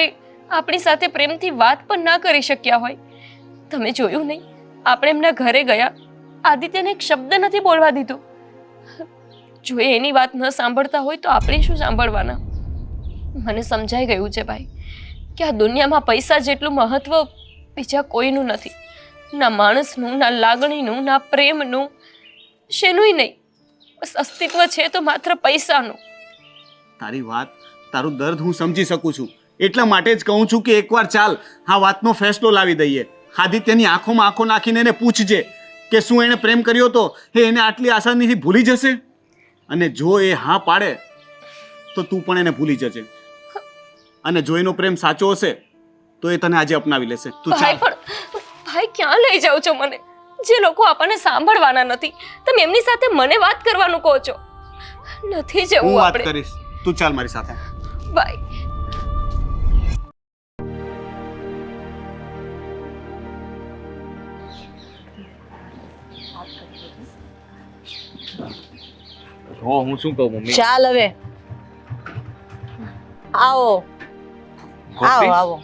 આપણી સાથે પ્રેમથી વાત પણ ના કરી શક્યા હોય. તમે જોયું નહીં, આપણે એમના ઘરે ગયા, આદિત્યને એક શબ્દ નથી બોલવા દીધો. જો એ એની વાત ન સાંભળતા હોય તો આપણે શું સાંભળવાના? મને સમજાઈ ગયું છે ભાઈ કે આ દુનિયામાં પૈસા જેટલું મહત્વ બીજા કોઈનું નથી. ના માણસનું, ના લાગણીનું, ના પ્રેમનું, શેનુંય નહીં. બસ અસ્તિત્વ છે તો માત્ર પૈસાનું.
તારી વાત, તારું દર્દ હું સમજી શકું છું. એટલા માટે જ કહું છું કે એકવાર ચાલ આ વાતનો ફેસલો લાવી દઈએ. આદિત્યની આંખોમાં આંખો નાખીને એને પૂછજે કે શું એણે પ્રેમ કર્યો તો એ એને આટલી આસાનીથી ભૂલી જશે? અને જો એ હા પાડે તો તું પણ એને ભૂલી જજે. અને જો એનો પ્રેમ સાચો હશે તો એ તને આજે અપનાવી લેશે. તું
ભાઈ,
ચાલ.
પણ ભાઈ ક્યાં લઈ જાઓ છો મને? જે લોકો આપણને સાંભળવાના નથી, તમે એમની સાથે મને વાત કરવાનું કહો છો. નથી જવું
હું વાત
આપણે.
કરીશ, તું ચાલ મારી સાથે.
ભાઈ,
જો હું શું કહું મમ્મી?
ચાલ હવે આવો આવો આવો.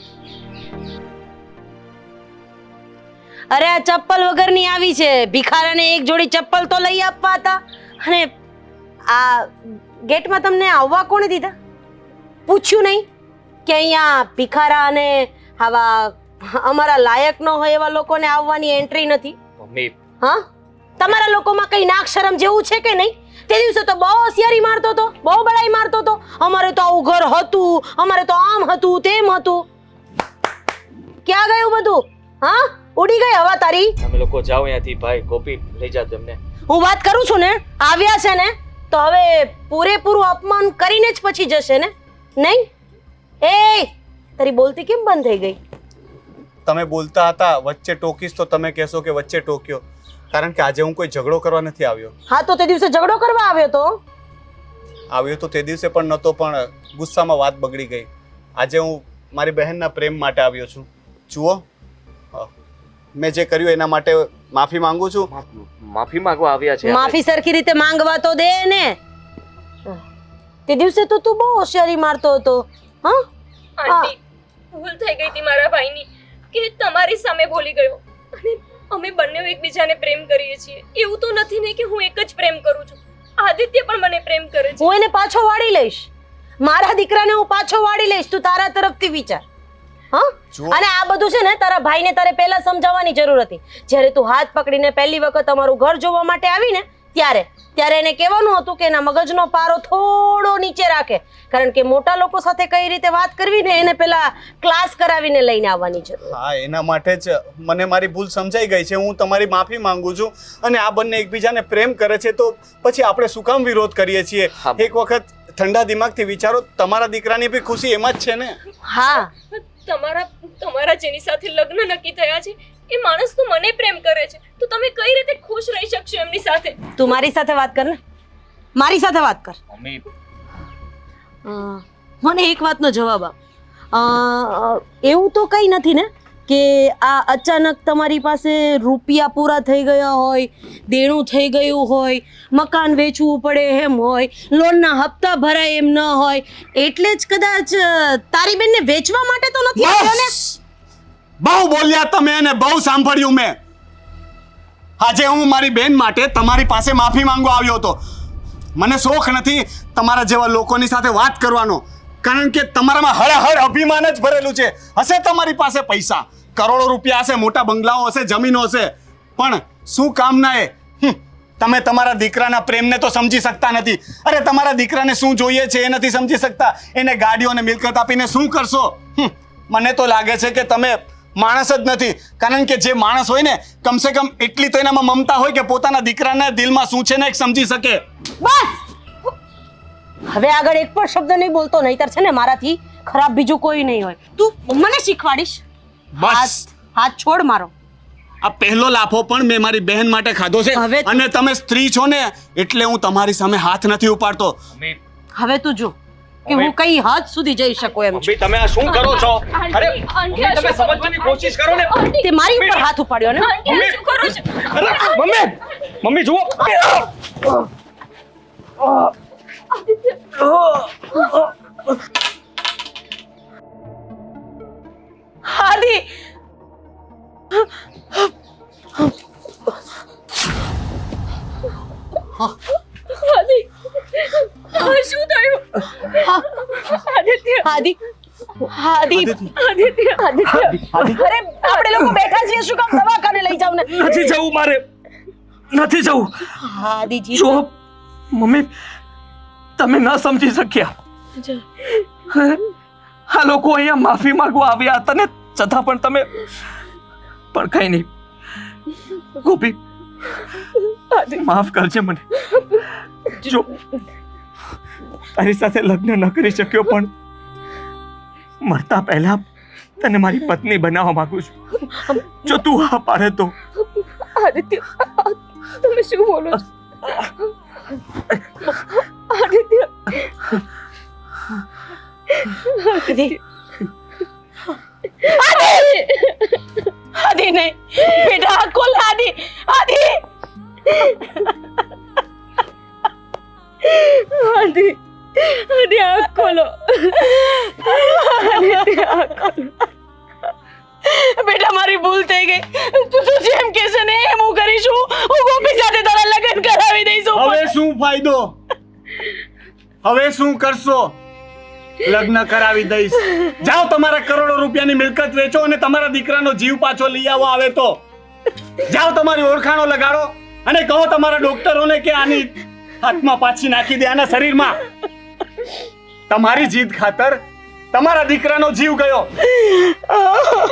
અરે આ ચપ્પલ વગરની આવી છે. ભિખારાને એક જોડી ચપ્પલ તો લઈ આપવા હતા. અને આ ગેટમાં તમને આવવા કોણે દીધા? પૂછ્યું નહીં કે અહીંયા ભિખારા અને આવા અમારા લાયક ન હોય એવા લોકોને આવવાની એન્ટ્રી નથી?
મમ્મી,
હા, તમારા લોકોમાં કઈ નાક શરમ જેવું છે કે નહીં? તે દિવસે તો બહુ હોશિયારી મારતો હતો, બહુ બડાઈ મારતો હતો. અમારે તો આવું ઘર હતું, અમારે તો આમ હતું, તેમ હતું. ક્યાં ગયું બધું? હા, ઉડી ગઈ હવા તારી.
તમે લોકો જાઓ અહીંયાથી. ભાઈ, ગોપી લઈ જા તેમને.
હું વાત કરું છું ને, આવ્યા છે ને તો હવે પૂરેપૂરું અપમાન કરીને જ પછી જશે ને? નહીં? એ તારી બોલતી કેમ બંધ થઈ ગઈ?
તમે બોલતા હતા, વચ્ચે ટોકીશ તો તમે કહેશો કે વચ્ચે ટોક્યો. કારણ કે આજે હું કોઈ ઝઘડો કરવા નથી આવ્યો.
હા, તો તે દિવસે ઝઘડો કરવા આવ્યો તો?
આવ્યો તો તે દિવસે પણ નહોતો, પણ ગુસ્સામાં વાત બગડી ગઈ. આજે હું મારી બહેનના પ્રેમ માટે આવ્યો છું. જુઓ, મેં જે કર્યું એના માટે માફી માંગુ છું.
માફી માંગવા આવ્યા છે?
માફી સરખી રીતે માંગવા તો દે ને. તે દિવસે તો તું બહુ હોશિયારી મારતો હતો. હા,
આંટી, ભૂલ થઈ ગઈ હતી મારા ભાઈની કે તમારી સામે બોલી ગયો. અને અમે બંને એકબીજાને પ્રેમ કરીએ છીએ. એવું તો નથી ને કે હું એક જ પ્રેમ કરું છું. આદિત્ય પણ મને પ્રેમ કરે છે.
હું એને પાછો વાળી લઈશ. મારા દીકરાને હું પાછો વાળી લઈશ. તું તારા તરફથી વિચાર. હા, અને આ બધું છે ને તારા ભાઈને તારે પહેલા સમજાવવાની જરૂર હતી. જ્યારે તું હાથ પકડીને પહેલી વખત અમારું ઘર જોવા માટે આવી ને ત્યારે એને કહેવાનું હતું કે એના મગજનો પારો થોડો નીચે રાખે. કારણ કે મોટા લોકો સાથે કઈ રીતે વાત કરવી ને એને પેલા ક્લાસ કરાવીને લઈને આવવાની છે.
હા, એના માટે જ મને મારી ભૂલ સમજાઈ ગઈ છે. હું તમારી માફી માંગુ છું. અને આ બંને એકબીજાને પ્રેમ કરે છે તો પછી આપણે શું કામ વિરોધ કરીએ છીએ? એક વખત ઠંડા દિમાગથી વિચારો. તમારા દીકરાની બી ખુશી એમાં જ છે ને?
હા,
તમારા જેની સાથે લગ્ન નક્કી થયા છે એ માણસ તો મને પ્રેમ કરે છે, તો તમે કઈ રીતે ખુશ રહી શકશો એમની સાથે?
તું મારી સાથે વાત કર ને. મારી સાથે વાત કર.
મમ્મી,
મને એક વાતનો જવાબ આપ. એવું તો કંઈ નથી ને કે આ અચાનક તમારી પાસે રૂપિયા પૂરા થઈ ગયા હોય, દેણું થઈ ગયું હોય, મકાન વેચવું પડે એમ હોય, લોનના હપ્તા ભરાય એમ ન હોય, એટલે જ કદાચ તારી બેનને વેચવા માટે તો નથી આવ્યો ને?
બહુ બોલ્યા તમે અને બહુ સાંભળ્યું મેં. આજે હું મારી બેન માટે તમારી પાસે માફી માંગવા આવ્યો હતો. મને શોખ નથી તમારા જેવા લોકોની સાથે વાત કરવાનો. કારણ કે તમારામાં હળહળ અભિમાન જ ભરેલું છે. હશે તમારી પાસે પૈસા, કરોડો રૂપિયા હશે, મોટા બંગલાઓ હશે, જમીનો હશે, પણ શું કામના એ? તમે તમારા દીકરાના પ્રેમને તો સમજી શકતા નથી. અરે તમારા દીકરાને શું જોઈએ છે એ નથી સમજી શકતા. એને ગાડીઓ અને મિલકત આપીને શું કરશો? મને તો લાગે છે કે તમે માણસ જ નથી. કારણ કે જે માણસ હોય ને કમસે કમ એટલી તો એનામાં મમતા હોય કે પોતાના દીકરાના દિલમાં શું છે ને એક સમજી શકે.
બસ હવે આગળ એક પણ શબ્દ નહીં બોલતો, નહીતર છે ને મારાથી ખરાબ બીજું કોઈ નહીં હોય. તું મને શીખવાડીશ?
બસ
હાથ છોડ મારો.
આ પહેલો લાફો પણ મેં મારી બહેન માટે ખાધો છે.
હવે-
અને તમે સ્ત્રી છો ને એટલે હું તમારી સામે હાથ નથી ઉપાડતો.
મમ્મી
હવે તું જો કે હું કઈ હદ સુધી જઈ શકું એમ છું.
મમ્મી તમે આ શું કરો છો? અરે
આંટી,
મમ્મી
આ
તમે
શું કરો
સમજવાની કોશિશ કરો ને.
તે મારી ઉપર હાથ ઉપાડ્યો ને.
આંટી, આ શું કરો છો?
અરે મમ્મી જુઓ.
આદિ
આદિ, આ શું થયું? આદિત્ય,
આદિ આદિ
આદિત્ય, આદિત્ય.
અરે આપણે લોકો બેઠા છીએ, શું કામ દવાખાને લઈ જાવ ને?
નથી જવું મારે. નથી જવું.
આદિજી
જો મમ્મી તમે ન સમજી શક્યા. આ લોકો અહીંયા માફી માંગવા આવ્યા હતા ને છતાં પણ તમે પણ કઈ નહીં. ગોપી માફ કરજે મને. જો તારી સાથે લગ્ન ન કરી શક્યો પણ મરતા પહેલા તને મારી પત્ની બનાવવા માંગુ છું. જો તું હા પાડે તો.
આદિત્ય, તમે શું બોલો છો? આદિત્ય,
આદિ આદિ નહીં બેટા, આ ખોલ આદિ. આદિ
આદિ, આદિ, આંખ ખોલો. આદિત્ય, આંખ ખોલો.
બેટા મારી ભૂલ થઈ ગઈ. તું તો જેમ કહેશે ને એમ હું કરીશું. હું ગોપી સાથે તારા લગ્ન કરાવી દઈશું.
હવે શું ફાયદો? હવે શું કરશો? લગ્ન કરાવી દઈશ. જાઓ તમારા કરોડો રૂપિયાની મિલકત વેચો અને તમારા દીકરાનો જીવ પાછો લઈ આવો. આવે તો જાઓ તમારી ઓળખાણો લગાડો અને કહો તમારા ડોક્ટરોને કે આની હાથમાં પાછી નાખી દે, આના શરીરમાં. તમારી જીદ ખાતર તમારા દીકરાનો જીવ ગયો.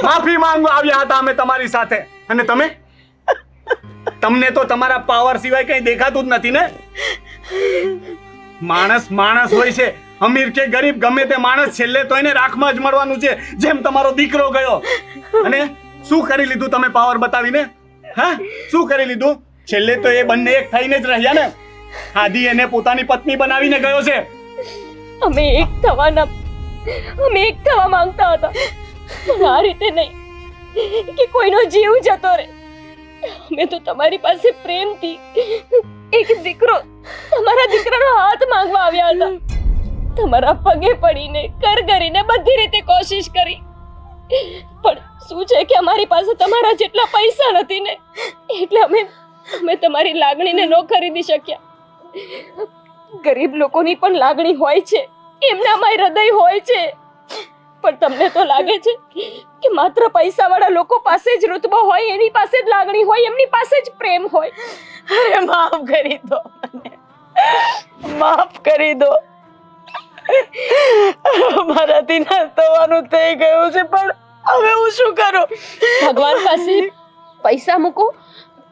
માફી માંગવા આવ્યા હતા અમે તમારી સાથે અને તમને તો તમારા પાવર સિવાય કઈ દેખાતું જ નથી ને. માણસ માણસ હોય છે, અમીર કે ગરીબ ગમે તે માણસ છેલ્લે તો એને રાખમાં જ મળવાનું છે. જેમ તમારો દીકરો ગયો. અને શું કરી લીધું તમે પાવર બતાવીને? હા, શું કરી લીધું? છેલ્લે તો એ બંને એક થઈને જ રહ્યા ને. આદિ એને પોતાની પત્ની બનાવીને ગયો છે.
અમે એક થવા માંગતા હતા, પણ આ રીતે નહીં કે કોઈનો જીવ જતો રહે. અમે તો તમારી પાસે પ્રેમથી એક દીકરો, તમારા દીકરાનો હાથ માંગવા આવ્યા હતા. તમારા પગે પડીને કર કરીને બધી રીતે કોશિશ કરી, પણ શું છે કે અમારી પાસે તમારા જેટલા પૈસા નથી ને, એટલે અમે તમારી લાગણીને ન ખરીદી શક્યા. ગરીબ લોકોની પણ લાગણી હોય છે, એમનામાં હૃદય હોય છે, પણ તમને તો લાગે છે કે માત્ર પૈસાવાળા લોકો પાસે જ રૂતબો હોય, એની પાસે જ લાગણી હોય, એમની પાસે જ પ્રેમ હોય.
અરે માફ કરી દો મને, માફ કરી દો. મારાથી ના થવાનું થઈ ગયું છે, પણ હવે હું શું કરું?
ભગવાન પાસે પૈસા મૂકો,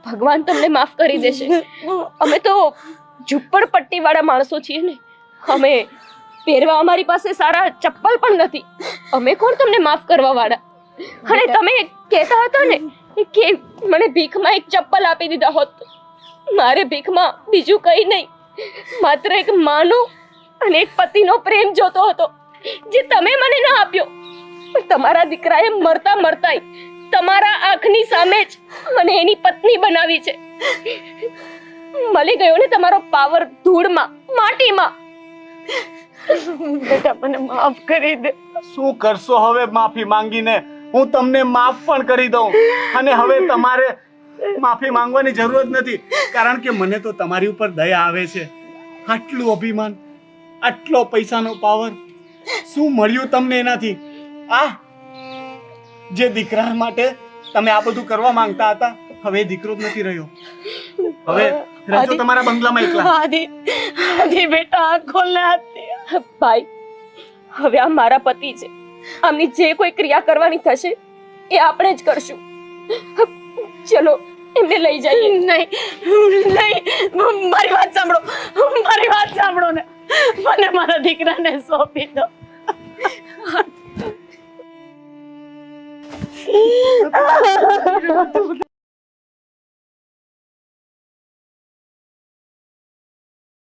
ભગવાન તમને માફ કરી દેશે. અમે તો ઝૂંપડપટ્ટી વાળા માણસો છીએ ને, અમે પહેરવા અમારી પાસે સારા ચપ્પલ પણ નથી. અમે કોણ તમને માફ કરવા વાળા? અને તમે કહેતા હતા ને કે મને ભીખમાં એક ચપ્પલ આપી દીધા હોત. મારે ભીખમાં બીજું કંઈ નહીં, માત્ર એક માનો અને એક પતિનો પ્રેમ જોતો હતો, જે તમે મને ન આપ્યો. પણ તમારા દીકરાએ મરતા મરતાય તમારા આંખની સામે જ મને એની પત્ની બનાવી છે. મળી ગયો ને તમારો પાવર ધૂળમાં, માટીમાં.
બેટા મને માફ કરી દે.
શું કરશો હવે માફી માંગીને? હું તમને માફ પણ કરી દઉં અને હવે તમારે માફી માંગવાની જરૂર જ નથી, કારણ કે મને તો તમારી ઉપર દયા આવે છે. આટલું અભિમાન, આટલો પૈસાનો પાવર, શું મળ્યું તમને એનાથી? આ જે દીકરા માટે તમે આ બધું કરવા માંગતા હતા, હવે દીકરો જ નથી રહ્યો. હવે રહેજો તમારા બંગલામાં એકલા.
આદિ બેટા ખોલ ને હાથ.
ભાઈ, હવે આ મારા પતિ છે, આમની જે કોઈ ક્રિયા કરવાની થશે એ આપણે જ કરશું. ચલો એમને લઈ જઈએ.
નહીં, મારી વાત સાંભળો, મારી વાત સાંભળો ને. મને મારા દીકરાને સોંપી દો.